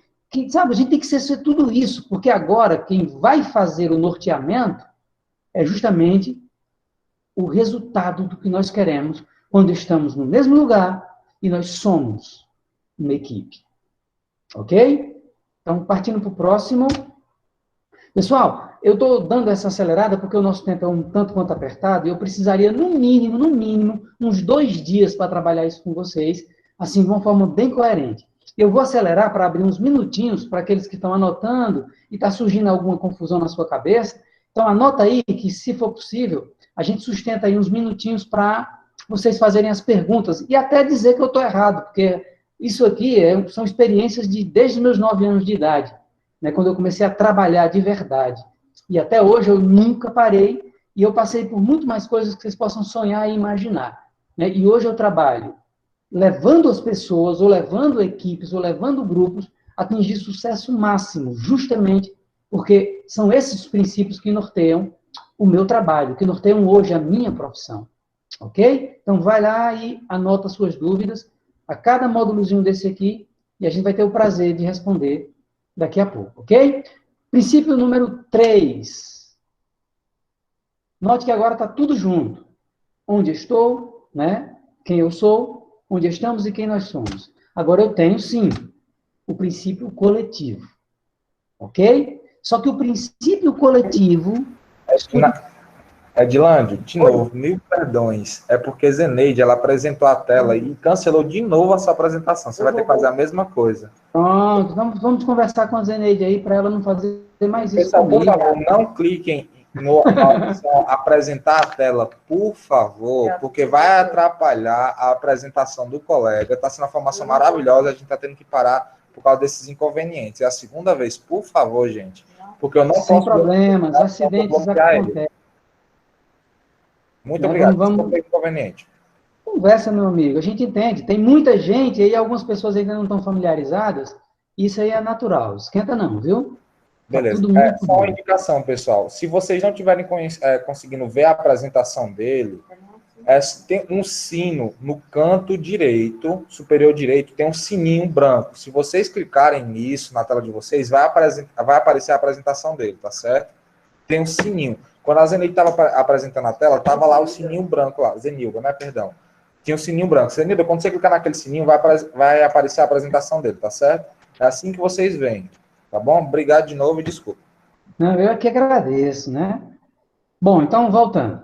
sabe, a gente tem que esquecer tudo isso, porque agora quem vai fazer o norteamento é justamente o resultado do que nós queremos quando estamos no mesmo lugar e nós somos uma equipe. Ok? Então, partindo para o próximo. Pessoal, eu estou dando essa acelerada porque o nosso tempo é um tanto quanto apertado e eu precisaria, no mínimo, uns 2 dias para trabalhar isso com vocês, assim, de uma forma bem coerente. Eu vou acelerar para abrir uns minutinhos para aqueles que estão anotando e está surgindo alguma confusão na sua cabeça. Então, anota aí que, se for possível, a gente sustenta aí uns minutinhos para vocês fazerem as perguntas e até dizer que eu estou errado, porque isso aqui são experiências desde os meus 9 anos de idade, né, quando eu comecei a trabalhar de verdade. E até hoje eu nunca parei e eu passei por muito mais coisas que vocês possam sonhar e imaginar. Né? E hoje eu trabalho levando as pessoas, ou levando equipes, ou levando grupos a atingir sucesso máximo, justamente porque são esses princípios que norteiam o meu trabalho, que norteiam hoje a minha profissão. Ok? Então, vai lá e anota suas dúvidas a cada módulozinho desse aqui e a gente vai ter o prazer de responder daqui a pouco, ok? Princípio número 3. Note que agora está tudo junto. Onde estou, né? Quem eu sou, onde estamos e quem nós somos. Agora eu tenho, sim, o princípio coletivo. Ok? Só que o princípio coletivo... Edilândio, de novo, mil perdões. É porque Zeneide, ela apresentou a tela e cancelou de novo a sua apresentação. Você vai ter que fazer a mesma coisa. Pronto, vamos conversar com a Zeneide aí para ela não fazer mais isso Pessoal, comigo. por favor, não cliquem na opção apresentar a tela, por favor, porque vai atrapalhar a apresentação do colega. Está sendo uma formação maravilhosa, a gente está tendo que parar por causa desses inconvenientes. É a segunda vez, por favor, gente. Porque eu não Sem posso... problemas, acidentes acontecem. Muito obrigado. Vamos... inconveniente. Conversa, meu amigo, a gente entende. Tem muita gente, e aí algumas pessoas ainda não estão familiarizadas, isso aí é natural. Esquenta não, viu? Beleza. Tá tudo muito só uma indicação, pessoal. Se vocês não estiverem conseguindo ver a apresentação dele, tem um sino no canto direito, superior direito, tem um sininho branco. Se vocês clicarem nisso na tela de vocês, vai aparecer a apresentação dele, tá certo? Tem um sininho. Quando a Zenilda estava apresentando a tela, estava lá o sininho branco lá. Zenilda, né? Perdão. Tinha um sininho branco. Zenilda, quando você clicar naquele sininho, vai aparecer a apresentação dele, tá certo? É assim que vocês veem. Tá bom? Obrigado de novo e desculpa. Não, eu aqui agradeço, né? Bom, então, voltando.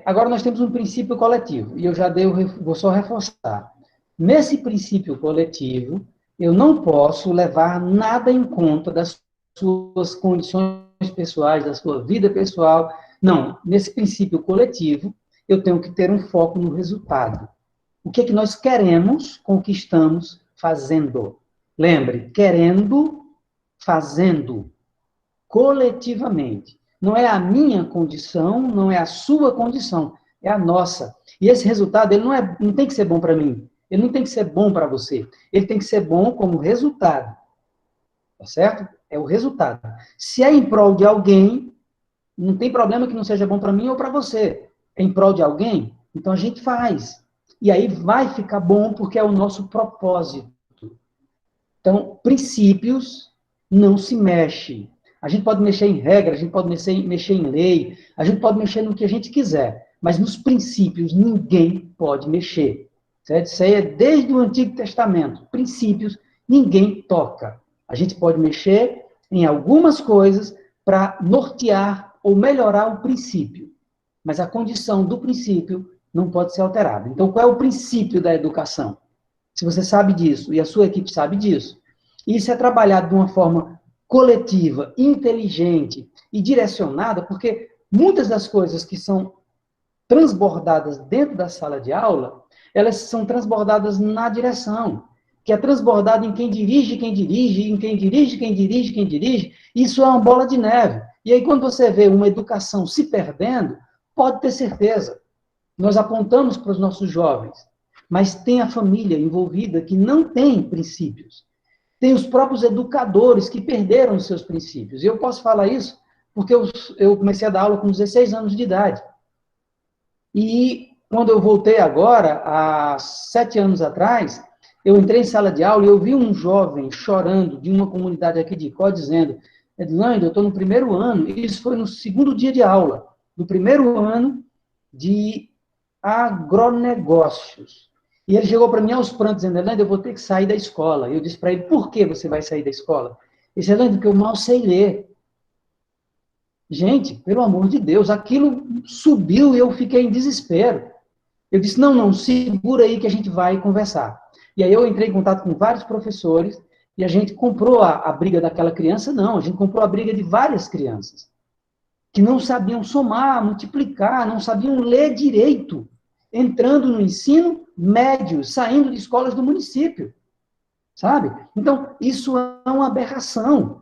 Agora nós temos um princípio coletivo, e eu já vou só reforçar. Nesse princípio coletivo, eu não posso levar nada em conta das suas condições pessoais, da sua vida pessoal. Não, nesse princípio coletivo, eu tenho que ter um foco no resultado. O que é que nós queremos com o que estamos fazendo? Lembre, querendo, fazendo, coletivamente. Não é a minha condição, não é a sua condição, é a nossa. E esse resultado, ele não tem que ser bom para mim, ele não tem que ser bom para você, ele tem que ser bom como resultado. Tá certo? É o resultado. Se é em prol de alguém, não tem problema que não seja bom para mim ou para você. É em prol de alguém, então a gente faz. E aí vai ficar bom porque é o nosso propósito. Então, princípios não se mexe. A gente pode mexer em regra, a gente pode mexer em lei, a gente pode mexer no que a gente quiser, mas nos princípios ninguém pode mexer. Certo? Isso aí é desde o Antigo Testamento. Princípios ninguém toca. A gente pode mexer em algumas coisas para nortear ou melhorar o princípio, mas a condição do princípio não pode ser alterada. Então, qual é o princípio da educação? Se você sabe disso e a sua equipe sabe disso, isso é trabalhado de uma forma coletiva, inteligente e direcionada, porque muitas das coisas que são transbordadas dentro da sala de aula, elas são transbordadas na direção, que é transbordada em quem dirige, em quem dirige. Isso é uma bola de neve. E aí, quando você vê uma educação se perdendo, pode ter certeza, nós apontamos para os nossos jovens, mas tem a família envolvida que não tem princípios. Tem os próprios educadores que perderam os seus princípios. E eu posso falar isso porque eu comecei a dar aula com 16 anos de idade. E quando eu voltei agora, há 7 anos atrás, eu entrei em sala de aula e eu vi um jovem chorando de uma comunidade aqui de Icó, dizendo: Edilândia, eu estou no primeiro ano, e isso foi no segundo dia de aula, do primeiro ano de agronegócios. E ele chegou para mim aos prantos, dizendo: Edilândia, eu vou ter que sair da escola. Eu disse para ele: por que você vai sair da escola? Ele disse: Edilândia, porque eu mal sei ler. Gente, pelo amor de Deus, aquilo subiu e eu fiquei em desespero. Eu disse: não, segura aí que a gente vai conversar. E aí eu entrei em contato com vários professores e a gente comprou a briga daquela criança. Não, a gente comprou a briga de várias crianças que não sabiam somar, multiplicar, não sabiam ler direito, entrando no ensino médio, saindo de escolas do município, sabe? Então, isso é uma aberração.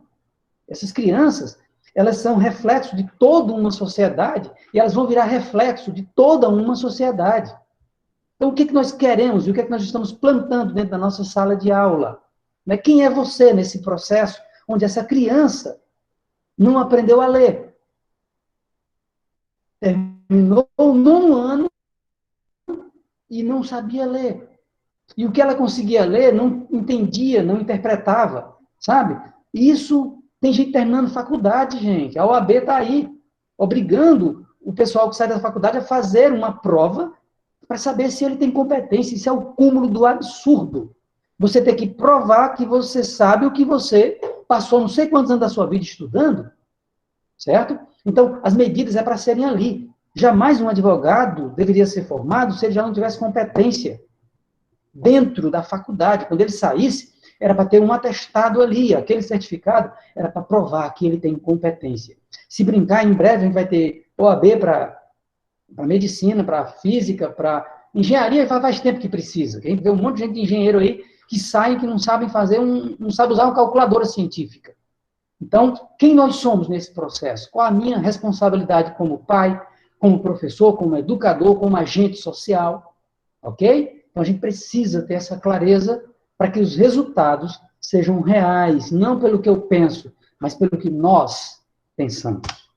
Essas crianças, elas são reflexo de toda uma sociedade e elas vão virar reflexo de toda uma sociedade. Então, o que nós queremos e o que nós estamos plantando dentro da nossa sala de aula? Quem é você nesse processo onde essa criança não aprendeu a ler? Terminou o 9º ano e não sabia ler. E o que ela conseguia ler, não entendia, não interpretava, sabe? E isso tem gente terminando faculdade, gente. A OAB está aí, obrigando o pessoal que sai da faculdade a fazer uma prova para saber se ele tem competência. Isso é o cúmulo do absurdo. Você tem que provar que você sabe o que você passou não sei quantos anos da sua vida estudando, certo? Então, as medidas é para serem ali. Jamais um advogado deveria ser formado se ele já não tivesse competência dentro da faculdade. Quando ele saísse, era para ter um atestado ali, aquele certificado era para provar que ele tem competência. Se brincar, em breve a gente vai ter OAB para medicina, para física, para engenharia, faz tempo que precisa. A gente vê um monte de gente de engenheiro aí que sai que não sabem fazer, não sabe usar uma calculadora científica. Então, quem nós somos nesse processo? Qual a minha responsabilidade como pai, como professor, como educador, como agente social? Ok? Então, a gente precisa ter essa clareza para que os resultados sejam reais, não pelo que eu penso, mas pelo que nós pensamos.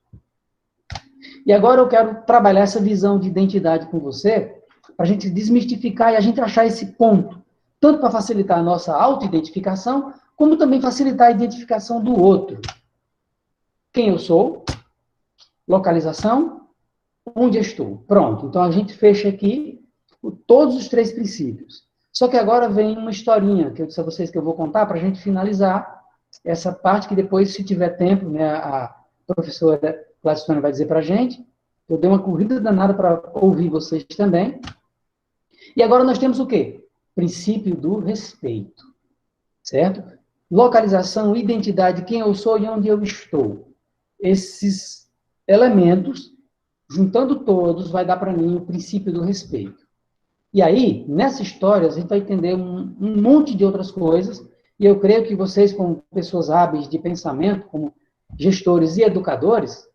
E agora eu quero trabalhar essa visão de identidade com você, para a gente desmistificar e a gente achar esse ponto, tanto para facilitar a nossa auto-identificação, como também facilitar a identificação do outro. Quem eu sou, localização, onde estou. Pronto, então a gente fecha aqui todos os 3 princípios. Só que agora vem uma historinha, que eu disse a vocês que eu vou contar, para a gente finalizar essa parte, que depois, se tiver tempo, né, a professora Gladstone vai dizer para a gente. Eu dei uma corrida danada para ouvir vocês também. E agora nós temos o quê? Princípio do respeito, certo? Localização, identidade, quem eu sou e onde eu estou. Esses elementos, juntando todos, vai dar para mim o princípio do respeito. E aí, nessa história, a gente vai entender um monte de outras coisas, e eu creio que vocês, como pessoas hábeis de pensamento, como gestores e educadores,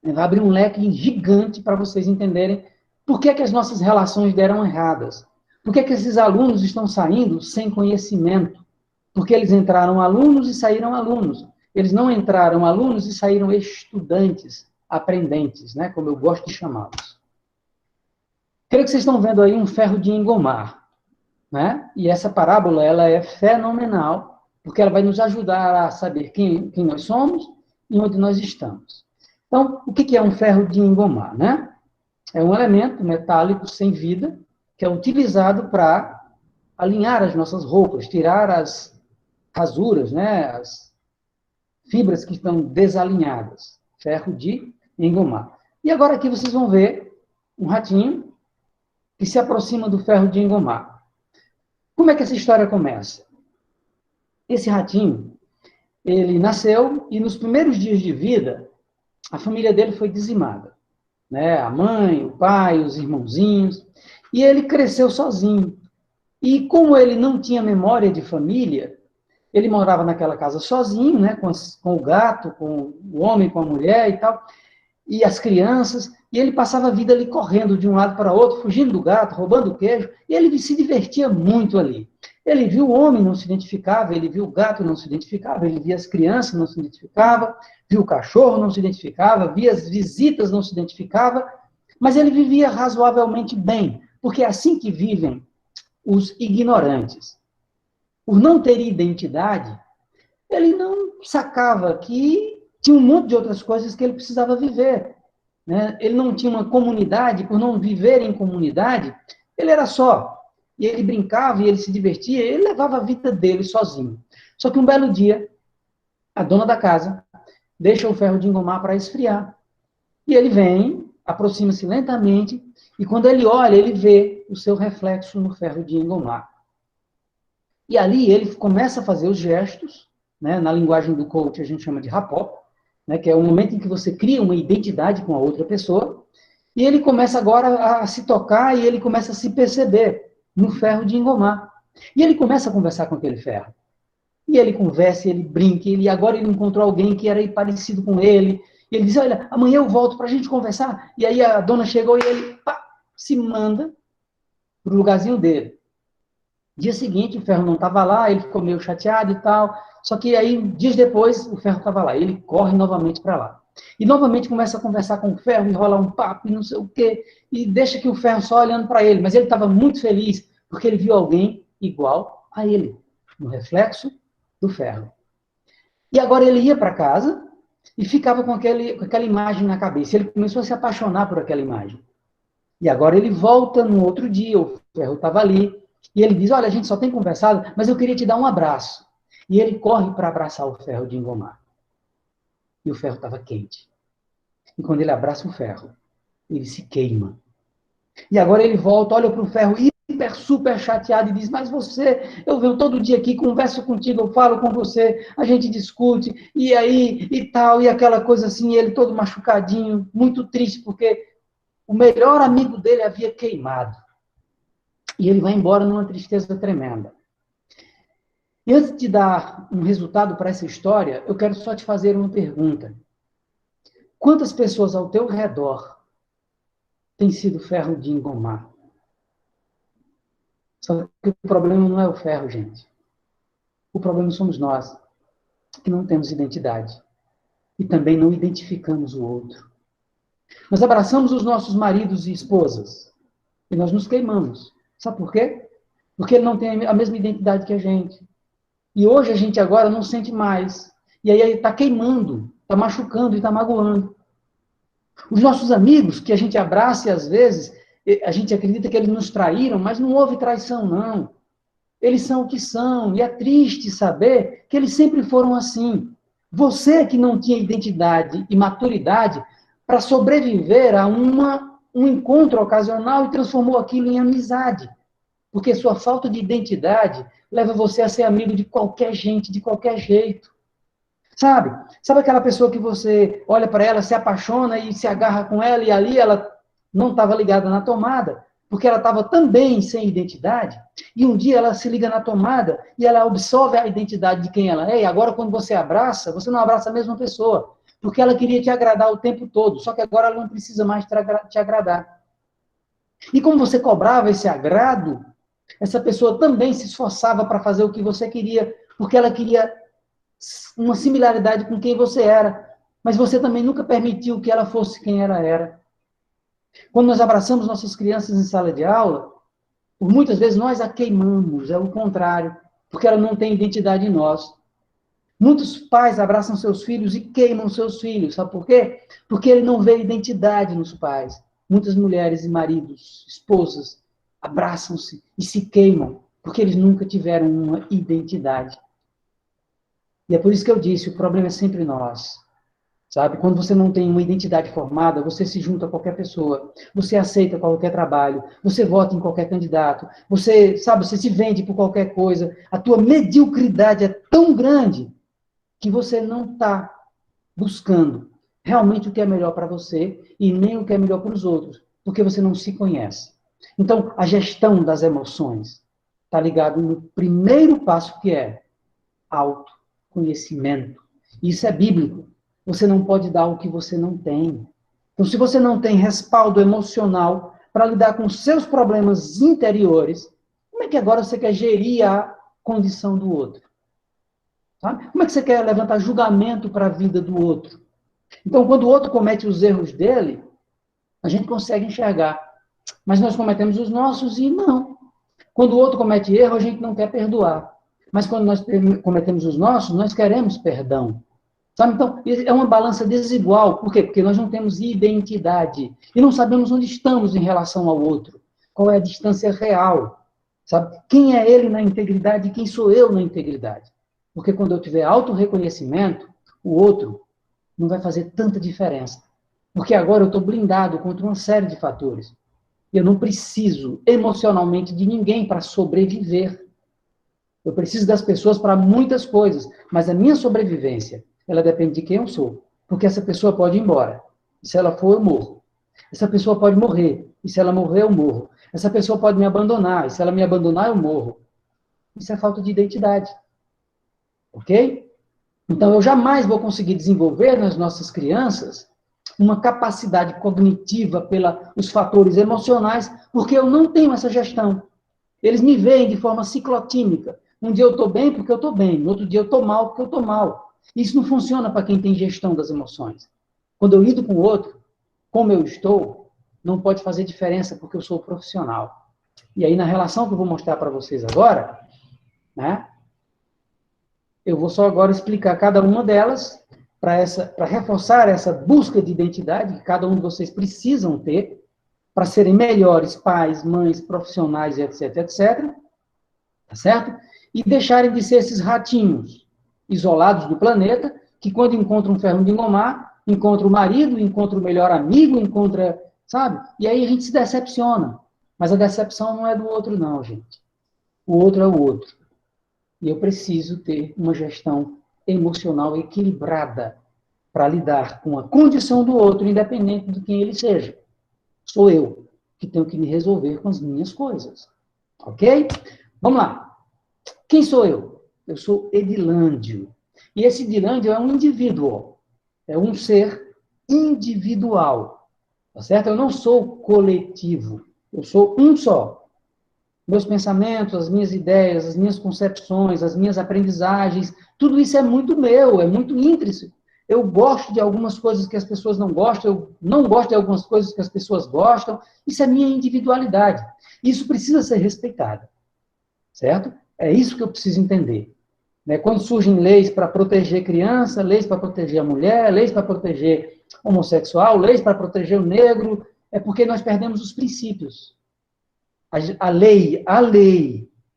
vai abrir um leque gigante para vocês entenderem por que as nossas relações deram erradas. Por que esses alunos estão saindo sem conhecimento? Porque eles entraram alunos e saíram alunos. Eles não entraram alunos e saíram estudantes, aprendentes, né, como eu gosto de chamá-los. Creio que vocês estão vendo aí um ferro de engomar, né? E essa parábola, ela é fenomenal, porque ela vai nos ajudar a saber quem nós somos e onde nós estamos. Então, o que é um ferro de engomar, né? É um elemento metálico sem vida, que é utilizado para alinhar as nossas roupas, tirar as rasuras, né? As fibras que estão desalinhadas. Ferro de engomar. E agora aqui vocês vão ver um ratinho que se aproxima do ferro de engomar. Como é que essa história começa? Esse ratinho, ele nasceu e nos primeiros dias de vida, a família dele foi dizimada, né? A mãe, o pai, os irmãozinhos, e ele cresceu sozinho. E como ele não tinha memória de família, ele morava naquela casa sozinho, né? Com o gato, com o homem, com a mulher e tal, e as crianças, e ele passava a vida ali correndo de um lado para outro, fugindo do gato, roubando queijo, e ele se divertia muito ali. Ele viu o homem, não se identificava, ele viu o gato, não se identificava, ele via as crianças, não se identificava, viu o cachorro, não se identificava, via as visitas, não se identificava, mas ele vivia razoavelmente bem, porque é assim que vivem os ignorantes. Por não ter identidade, ele não sacava que tinha um monte de outras coisas que ele precisava viver, né? Ele não tinha uma comunidade, por não viver em comunidade, ele era só. E ele brincava, e ele se divertia, ele levava a vida dele sozinho. Só que um belo dia, a dona da casa deixa o ferro de engomar para esfriar. E ele vem, aproxima-se lentamente, e quando ele olha, ele vê o seu reflexo no ferro de engomar. E ali ele começa a fazer os gestos, né? Na linguagem do coach a gente chama de rapport, né? Que é o momento em que você cria uma identidade com a outra pessoa, e ele começa agora a se tocar e ele começa a se perceber no ferro de engomar. E ele começa a conversar com aquele ferro. E ele conversa, ele brinca, agora ele encontrou alguém que era parecido com ele, e ele diz, olha, amanhã eu volto para a gente conversar. E aí a dona chegou e ele se manda para o lugarzinho dele. Dia seguinte, o ferro não estava lá, ele ficou meio chateado e tal, só que aí, dias depois, o ferro estava lá, ele corre novamente para lá. E novamente começa a conversar com o ferro, enrola um papo e não sei o quê, e deixa que o ferro só olhando para ele, mas ele estava muito feliz, porque ele viu alguém igual a ele, no reflexo do ferro. E agora ele ia para casa e ficava com aquela imagem na cabeça, ele começou a se apaixonar por aquela imagem. E agora ele volta no outro dia, o ferro estava ali, e ele diz, olha, a gente só tem conversado, mas eu queria te dar um abraço. E ele corre para abraçar o ferro de engomar. E o ferro estava quente. E quando ele abraça o ferro, ele se queima. E agora ele volta, olha para o ferro, hiper, super chateado, e diz, mas você, eu venho todo dia aqui, converso contigo, eu falo com você, a gente discute, e aí, e tal, e aquela coisa assim, ele todo machucadinho, muito triste, porque o melhor amigo dele havia queimado. E ele vai embora numa tristeza tremenda. E antes de dar um resultado para essa história, eu quero só te fazer uma pergunta. Quantas pessoas ao teu redor têm sido ferro de engomar? Só que o problema não é o ferro, gente. O problema somos nós, que não temos identidade. E também não identificamos o outro. Nós abraçamos os nossos maridos e esposas e nós nos queimamos. Sabe por quê? Porque ele não tem a mesma identidade que a gente. E hoje a gente agora não sente mais. E aí está queimando, está machucando e está magoando. Os nossos amigos, que a gente abraça e às vezes a gente acredita que eles nos traíram, mas não houve traição, não. Eles são o que são, e é triste saber que eles sempre foram assim. Você que não tinha identidade e maturidade para sobreviver a um encontro ocasional e transformou aquilo em amizade. Porque sua falta de identidade leva você a ser amigo de qualquer gente, de qualquer jeito. Sabe? Sabe aquela pessoa que você olha para ela, se apaixona e se agarra com ela, e ali ela não estava ligada na tomada, porque ela estava também sem identidade, e um dia ela se liga na tomada e ela absorve a identidade de quem ela é, e agora quando você abraça, você não abraça a mesma pessoa, porque ela queria te agradar o tempo todo, só que agora ela não precisa mais te agradar. E como você cobrava esse agrado, essa pessoa também se esforçava para fazer o que você queria, porque ela queria uma similaridade com quem você era, mas você também nunca permitiu que ela fosse quem ela era. Quando nós abraçamos nossas crianças em sala de aula, por muitas vezes nós a queimamos, é o contrário, porque ela não tem identidade em nós. Muitos pais abraçam seus filhos e queimam seus filhos, sabe por quê? Porque ele não vê identidade nos pais. Muitas mulheres e maridos, esposas, abraçam-se e se queimam, porque eles nunca tiveram uma identidade. E é por isso que eu disse, o problema é sempre nós. Sabe? Quando você não tem uma identidade formada, você se junta a qualquer pessoa, você aceita qualquer trabalho, você vota em qualquer candidato, você se vende por qualquer coisa. A tua mediocridade é tão grande que você não está buscando realmente o que é melhor para você e nem o que é melhor para os outros, porque você não se conhece. Então, a gestão das emoções está ligado no primeiro passo, que é autoconhecimento. Isso é bíblico. Você não pode dar o que você não tem. Então, se você não tem respaldo emocional para lidar com seus problemas interiores, como é que agora você quer gerir a condição do outro? Sabe? Como é que você quer levantar julgamento para a vida do outro? Então, quando o outro comete os erros dele, a gente consegue enxergar. Mas nós cometemos os nossos e não. Quando o outro comete erro, a gente não quer perdoar. Mas quando nós cometemos os nossos, nós queremos perdão. Sabe? Então, é uma balança desigual. Por quê? Porque nós não temos identidade. E não sabemos onde estamos em relação ao outro. Qual é a distância real. Sabe? Quem é ele na integridade e quem sou eu na integridade. Porque quando eu tiver autorreconhecimento, o outro não vai fazer tanta diferença. Porque agora eu estou blindado contra uma série de fatores. Eu não preciso emocionalmente de ninguém para sobreviver. Eu preciso das pessoas para muitas coisas. Mas a minha sobrevivência, ela depende de quem eu sou. Porque essa pessoa pode ir embora. E se ela for, eu morro. Essa pessoa pode morrer. E se ela morrer, eu morro. Essa pessoa pode me abandonar. E se ela me abandonar, eu morro. Isso é falta de identidade. Ok? Então, eu jamais vou conseguir desenvolver nas nossas crianças uma capacidade cognitiva pelos fatores emocionais, porque eu não tenho essa gestão. Eles me veem de forma ciclotímica. Um dia eu estou bem porque eu estou bem, no outro dia eu estou mal porque eu estou mal. Isso não funciona para quem tem gestão das emoções. Quando eu lido com o outro, como eu estou, não pode fazer diferença porque eu sou profissional. E aí, na relação que eu vou mostrar para vocês agora, né, eu vou só agora explicar cada uma delas para reforçar essa busca de identidade que cada um de vocês precisam ter para serem melhores pais, mães, profissionais, etc, etc. Tá certo? E deixarem de ser esses ratinhos isolados do planeta, que quando encontram um ferro de engomar, encontra o marido, encontra o melhor amigo, encontra, sabe? E aí a gente se decepciona. Mas a decepção não é do outro, não, gente. O outro é o outro. E eu preciso ter uma gestão emocional equilibrada para lidar com a condição do outro, independente de quem ele seja. Sou eu que tenho que me resolver com as minhas coisas. Ok? Vamos lá. Quem sou eu? Eu sou Edilândio. E esse Edilândio é um indivíduo. É um ser individual. Tá certo? Eu não sou coletivo. Eu sou um só. Meus pensamentos, as minhas ideias, as minhas concepções, as minhas aprendizagens, tudo isso é muito meu, é muito intrínseco. Eu gosto de algumas coisas que as pessoas não gostam, eu não gosto de algumas coisas que as pessoas gostam. Isso é minha individualidade. Isso precisa ser respeitado, certo? É isso que eu preciso entender. Né? Quando surgem leis para proteger criança, leis para proteger a mulher, leis para proteger homossexual, leis para proteger o negro, é porque nós perdemos os princípios. A lei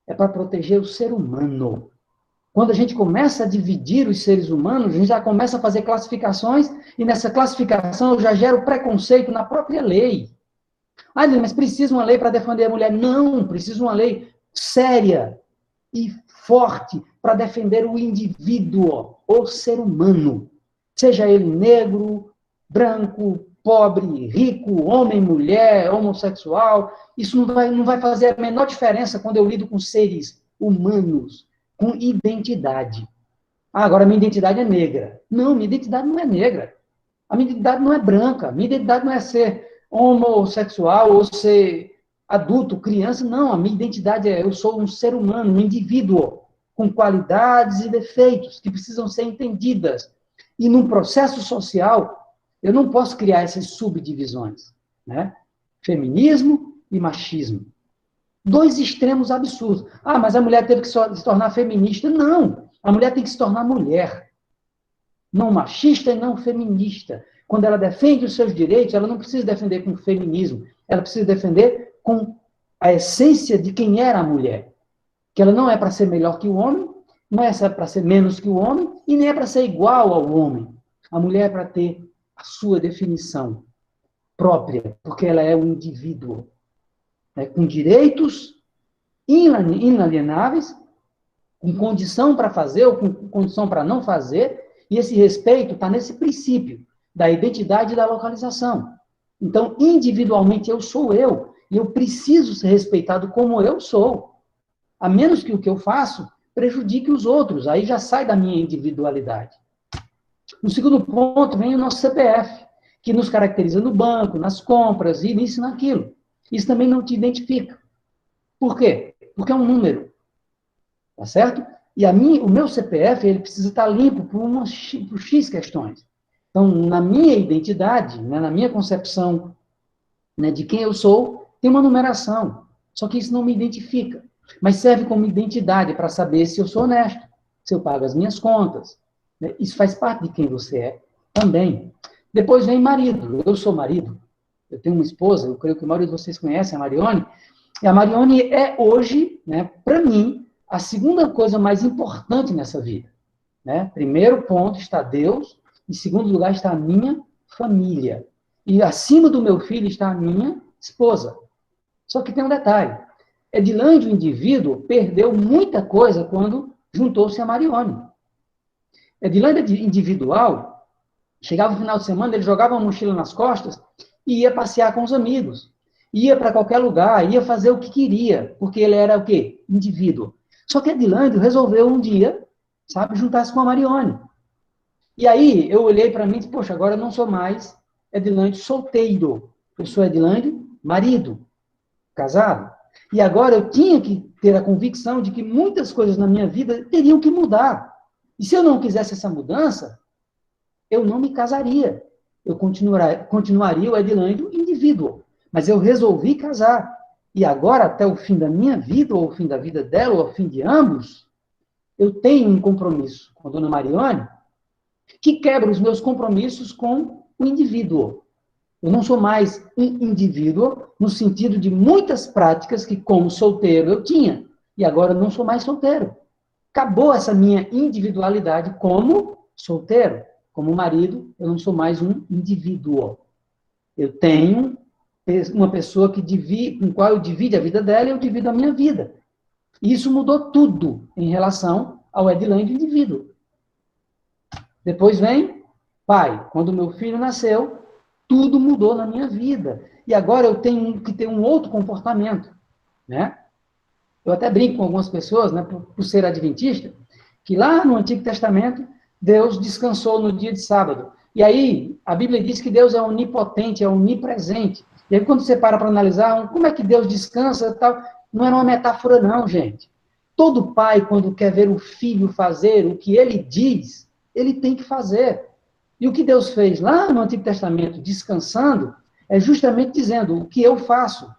é para proteger o ser humano. Quando a gente começa a dividir os seres humanos, a gente já começa a fazer classificações, e nessa classificação já gera o preconceito na própria lei. Ah, mas precisa uma lei para defender a mulher? Não, precisa uma lei séria e forte para defender o indivíduo, o ser humano. Seja ele negro, branco, pobre, rico, homem, mulher, homossexual. Isso não vai fazer a menor diferença quando eu lido com seres humanos, com identidade. Ah, agora minha identidade é negra. Não, minha identidade não é negra. A minha identidade não é branca. A minha identidade não é ser homossexual ou ser adulto, criança. Não, a minha identidade é eu sou um ser humano, um indivíduo, com qualidades e defeitos que precisam ser entendidas. E num processo social, eu não posso criar essas subdivisões, né? Feminismo e machismo. Dois extremos absurdos. Ah, mas a mulher teve que se tornar feminista. Não, a mulher tem que se tornar mulher. Não machista e não feminista. Quando ela defende os seus direitos, ela não precisa defender com feminismo. Ela precisa defender com a essência de quem era a mulher. Que ela não é para ser melhor que o homem, não é para ser menos que o homem, e nem é para ser igual ao homem. A mulher é para ter a sua definição própria, porque ela é um indivíduo, né, com direitos inalienáveis, com condição para fazer ou com condição para não fazer, e esse respeito está nesse princípio da identidade e da localização. Então, individualmente, eu sou eu, e eu preciso ser respeitado como eu sou, a menos que o que eu faço prejudique os outros, aí já sai da minha individualidade. No segundo ponto, vem o nosso CPF, que nos caracteriza no banco, nas compras, e nisso e naquilo. Isso também não te identifica. Por quê? Porque é um número. Tá certo? E o meu CPF, ele precisa estar limpo por X questões. Então, na minha identidade, né, na minha concepção, né, de quem eu sou, tem uma numeração. Só que isso não me identifica. Mas serve como identidade para saber se eu sou honesto, se eu pago as minhas contas. Né? Isso faz parte de quem você é também. Depois vem marido. Eu sou marido. Eu tenho uma esposa, eu creio que a maioria de vocês conhecem, a Marione. E a Marione é hoje, né, para mim, a segunda coisa mais importante nessa vida. Né? Primeiro ponto está Deus, em segundo lugar está a minha família. E acima do meu filho está a minha esposa. Só que tem um detalhe. Edilande, o indivíduo, perdeu muita coisa quando juntou-se a Marione. Edilande, individual, chegava no final de semana, ele jogava uma mochila nas costas e ia passear com os amigos. Ia para qualquer lugar, ia fazer o que queria, porque ele era o quê? Indivíduo. Só que Edilândio resolveu um dia, sabe, juntar-se com a Marione. E aí eu olhei para mim e disse, poxa, agora eu não sou mais Edilândio solteiro. Eu sou Edilândio marido, casado. E agora eu tinha que ter a convicção de que muitas coisas na minha vida teriam que mudar. E se eu não quisesse essa mudança, eu não me casaria. Eu continuaria o Edilândio indivíduo. Mas eu resolvi casar. E agora, até o fim da minha vida, ou o fim da vida dela, ou o fim de ambos, eu tenho um compromisso com a dona Marione que quebra os meus compromissos com o indivíduo. Eu não sou mais um indivíduo no sentido de muitas práticas que, como solteiro, eu tinha. E agora eu não sou mais solteiro. Acabou essa minha individualidade como solteiro. Como marido, eu não sou mais um indivíduo. Eu tenho uma pessoa com qual eu divido a vida dela e eu divido a minha vida. E isso mudou tudo em relação ao Edilândio indivíduo. Depois vem pai. Quando meu filho nasceu, tudo mudou na minha vida. E agora eu tenho que ter um outro comportamento. Né? Eu até brinco com algumas pessoas, né, por ser adventista, que lá no Antigo Testamento, Deus descansou no dia de sábado. E aí, a Bíblia diz que Deus é onipotente, é onipresente. E aí, quando você para analisar como é que Deus descansa, tal, não era uma metáfora, não, gente. Todo pai, quando quer ver o filho fazer o que ele diz, ele tem que fazer. E o que Deus fez lá no Antigo Testamento, descansando, é justamente dizendo o que eu faço.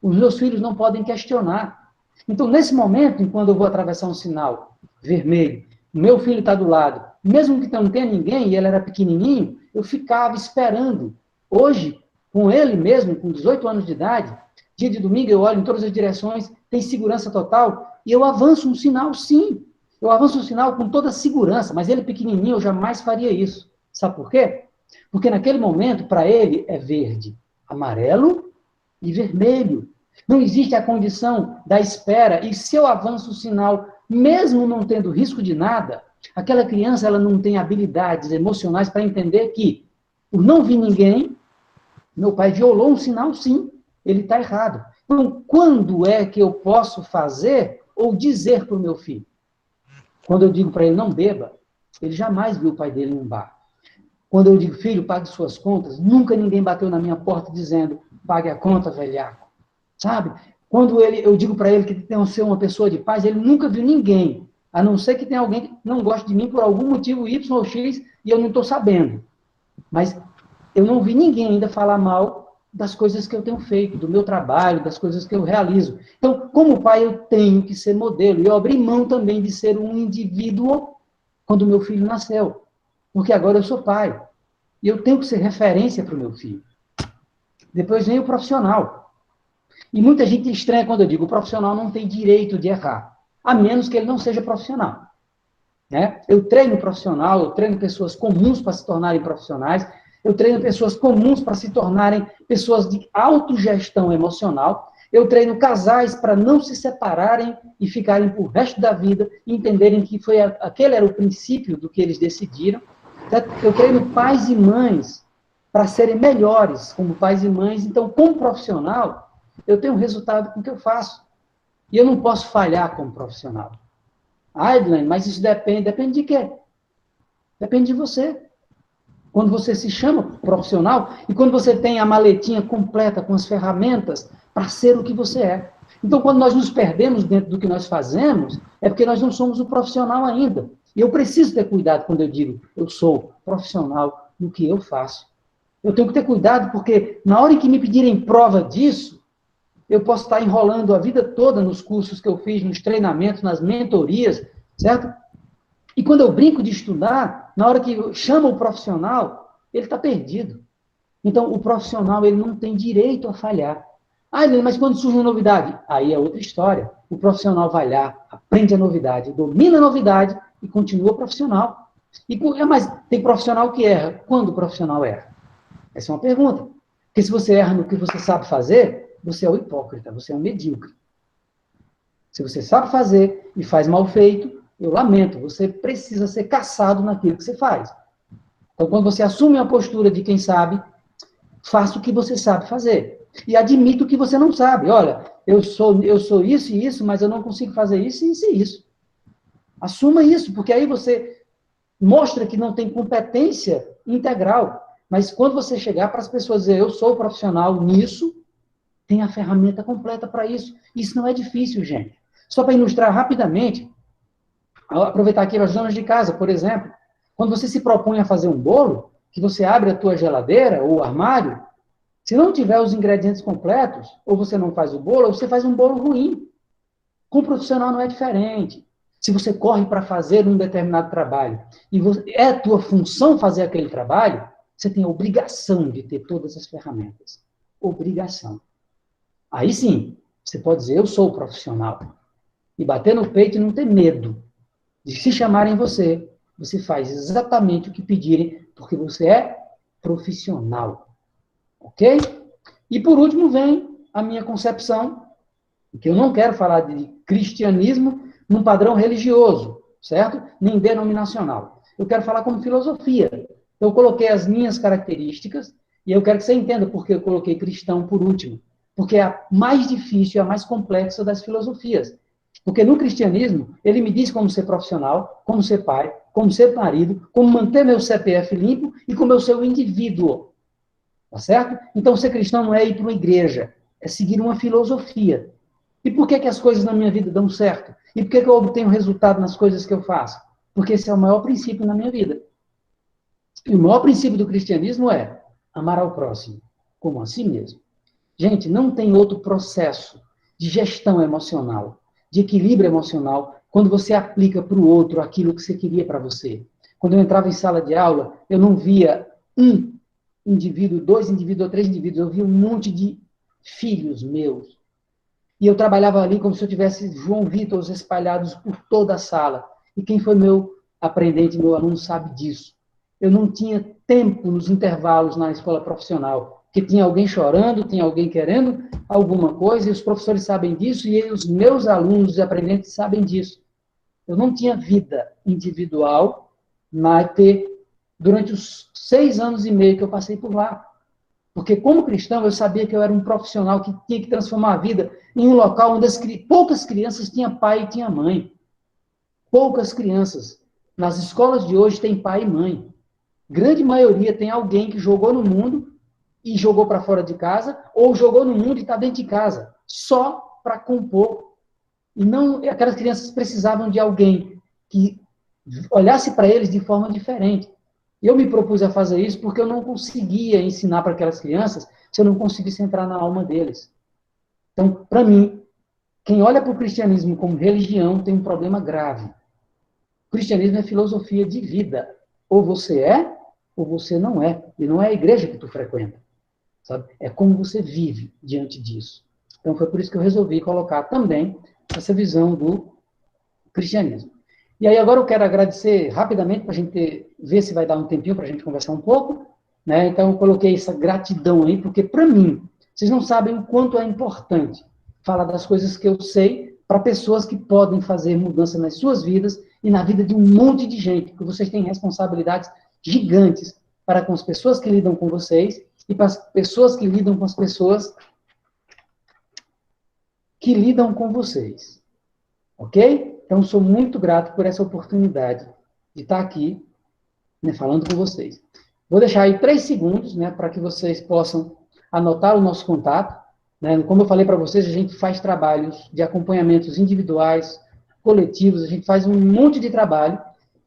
Os meus filhos não podem questionar. Então, nesse momento, quando eu vou atravessar um sinal vermelho, meu filho está do lado, mesmo que não tenha ninguém, e ele era pequenininho, eu ficava esperando. Hoje, com ele mesmo, com 18 anos de idade, dia de domingo eu olho em todas as direções, tem segurança total, e eu avanço um sinal, sim. Eu avanço um sinal com toda segurança, mas ele pequenininho, eu jamais faria isso. Sabe por quê? Porque naquele momento, para ele, é verde, amarelo e vermelho. Não existe a condição da espera, e se eu avanço o sinal, mesmo não tendo risco de nada, aquela criança ela não tem habilidades emocionais para entender que, por não vir ninguém, meu pai violou um sinal, sim, ele está errado. Então, quando é que eu posso fazer ou dizer para o meu filho? Quando eu digo para ele, não beba, ele jamais viu o pai dele num bar. Quando eu digo, filho, pague suas contas, nunca ninguém bateu na minha porta dizendo, pague a conta, velhaco. Sabe? Quando eu digo para ele que tem que ser uma pessoa de paz, ele nunca viu ninguém, a não ser que tenha alguém que não goste de mim por algum motivo Y ou X e eu não estou sabendo. Mas eu não vi ninguém ainda falar mal das coisas que eu tenho feito, do meu trabalho, das coisas que eu realizo. Então, como pai, eu tenho que ser modelo. E eu abri mão também de ser um indivíduo quando meu filho nasceu. Porque agora eu sou pai. E eu tenho que ser referência para o meu filho. Depois vem o profissional. E muita gente estranha quando eu digo o profissional não tem direito de errar, a menos que ele não seja profissional. Né? Eu treino profissional, eu treino pessoas comuns para se tornarem profissionais, eu treino pessoas comuns para se tornarem pessoas de autogestão emocional, eu treino casais para não se separarem e ficarem por resto da vida e entenderem que aquele era o princípio do que eles decidiram. Certo? Eu treino pais e mães para serem melhores como pais e mães. Então, como profissional, eu tenho resultado com o que eu faço. E eu não posso falhar como profissional. Ah, Edilene, mas isso depende de quê? Depende de você. Quando você se chama profissional e quando você tem a maletinha completa com as ferramentas para ser o que você é. Então, quando nós nos perdemos dentro do que nós fazemos, é porque nós não somos o profissional ainda. E eu preciso ter cuidado quando eu digo, eu sou profissional no que eu faço. Eu tenho que ter cuidado porque na hora em que me pedirem prova disso, eu posso estar enrolando a vida toda nos cursos que eu fiz, nos treinamentos, nas mentorias, certo? E quando eu brinco de estudar, na hora que chama o profissional, ele está perdido. Então, o profissional ele não tem direito a falhar. Ah, mas quando surge uma novidade? Aí é outra história. O profissional vai lá, aprende a novidade, domina a novidade e continua profissional. Mas tem profissional que erra. Quando o profissional erra? Essa é uma pergunta. Porque se você erra no que você sabe fazer, você é o hipócrita, você é o medíocre. Se você sabe fazer e faz mal feito, eu lamento, você precisa ser caçado naquilo que você faz. Então, quando você assume a postura de quem sabe, faça o que você sabe fazer. E admita o que você não sabe. Olha, eu sou isso e isso, mas eu não consigo fazer isso e isso e isso. Assuma isso, porque aí você mostra que não tem competência integral. Mas quando você chegar para as pessoas dizer, eu sou profissional nisso, tem a ferramenta completa para isso. Isso não é difícil, gente. Só para ilustrar rapidamente, aproveitar aqui as donas de casa, por exemplo. Quando você se propõe a fazer um bolo, que você abre a tua geladeira ou armário, se não tiver os ingredientes completos, ou você não faz o bolo, ou você faz um bolo ruim. Com o profissional não é diferente. Se você corre para fazer um determinado trabalho, e é a tua função fazer aquele trabalho, você tem a obrigação de ter todas as ferramentas. Obrigação. Aí sim, você pode dizer, eu sou profissional. E bater no peito e não ter medo de se chamarem você. Você faz exatamente o que pedirem, porque você é profissional. Ok? E por último vem a minha concepção, que eu não quero falar de cristianismo num padrão religioso, certo? Nem denominacional. Eu quero falar como filosofia. Eu coloquei as minhas características e eu quero que você entenda porque eu coloquei cristão por último. Porque é a mais difícil e a mais complexa das filosofias. Porque no cristianismo, ele me diz como ser profissional, como ser pai, como ser marido, como manter meu CPF limpo e como eu ser um indivíduo. Tá certo? Então, ser cristão não é ir para uma igreja, é seguir uma filosofia. E por que as coisas na minha vida dão certo? E por que eu obtenho resultado nas coisas que eu faço? Porque esse é o maior princípio na minha vida. E o maior princípio do cristianismo é amar ao próximo, como a si mesmo. Gente, não tem outro processo de gestão emocional, de equilíbrio emocional, quando você aplica para o outro aquilo que você queria para você. Quando eu entrava em sala de aula, eu não via um indivíduo, dois indivíduos ou três indivíduos, eu via um monte de filhos meus. E eu trabalhava ali como se eu tivesse João Vitor espalhados por toda a sala. E quem foi meu aprendente, meu aluno, sabe disso. Eu não tinha tempo nos intervalos na escola profissional, porque tinha alguém chorando, tinha alguém querendo alguma coisa, e os professores sabem disso, e os meus alunos e aprendentes sabem disso. Eu não tinha vida individual durante os 6 anos e meio que eu passei por lá. Porque, como cristão, eu sabia que eu era um profissional que tinha que transformar a vida em um local onde poucas crianças tinham pai e tinham mãe. Poucas crianças. Nas escolas de hoje tem pai e mãe. Grande maioria tem alguém que jogou no mundo e jogou para fora de casa, ou jogou no mundo e está dentro de casa, só para compor. E não, aquelas crianças precisavam de alguém que olhasse para eles de forma diferente. Eu me propus a fazer isso porque eu não conseguia ensinar para aquelas crianças se eu não conseguisse entrar na alma deles. Então, para mim, quem olha para o cristianismo como religião tem um problema grave. O cristianismo é filosofia de vida. Ou você é, ou você não é. E não é a igreja que tu frequenta. Sabe? É como você vive diante disso. Então, foi por isso que eu resolvi colocar também essa visão do cristianismo. E aí, agora eu quero agradecer rapidamente para a gente ver se vai dar um tempinho para a gente conversar um pouco. Né? Então, eu coloquei essa gratidão aí, porque para mim, vocês não sabem o quanto é importante falar das coisas que eu sei para pessoas que podem fazer mudança nas suas vidas e na vida de um monte de gente, porque vocês têm responsabilidades gigantes para com as pessoas que lidam com vocês e para as pessoas que lidam com as pessoas que lidam com vocês. Ok? Então, sou muito grato por essa oportunidade de estar aqui, né, falando com vocês. Vou deixar aí 3 segundos, né, para que vocês possam anotar o nosso contato. Né? Como eu falei para vocês, a gente faz trabalhos de acompanhamentos individuais, coletivos, a gente faz um monte de trabalho,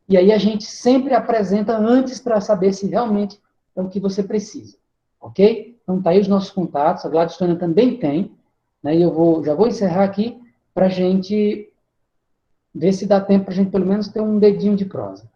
e aí a gente sempre apresenta antes para saber se realmente é o que você precisa. Ok? Então, tá aí os nossos contatos, a Gladstone também tem, né, e já vou encerrar aqui para a gente ver se dá tempo para a gente, pelo menos, ter um dedinho de prosa.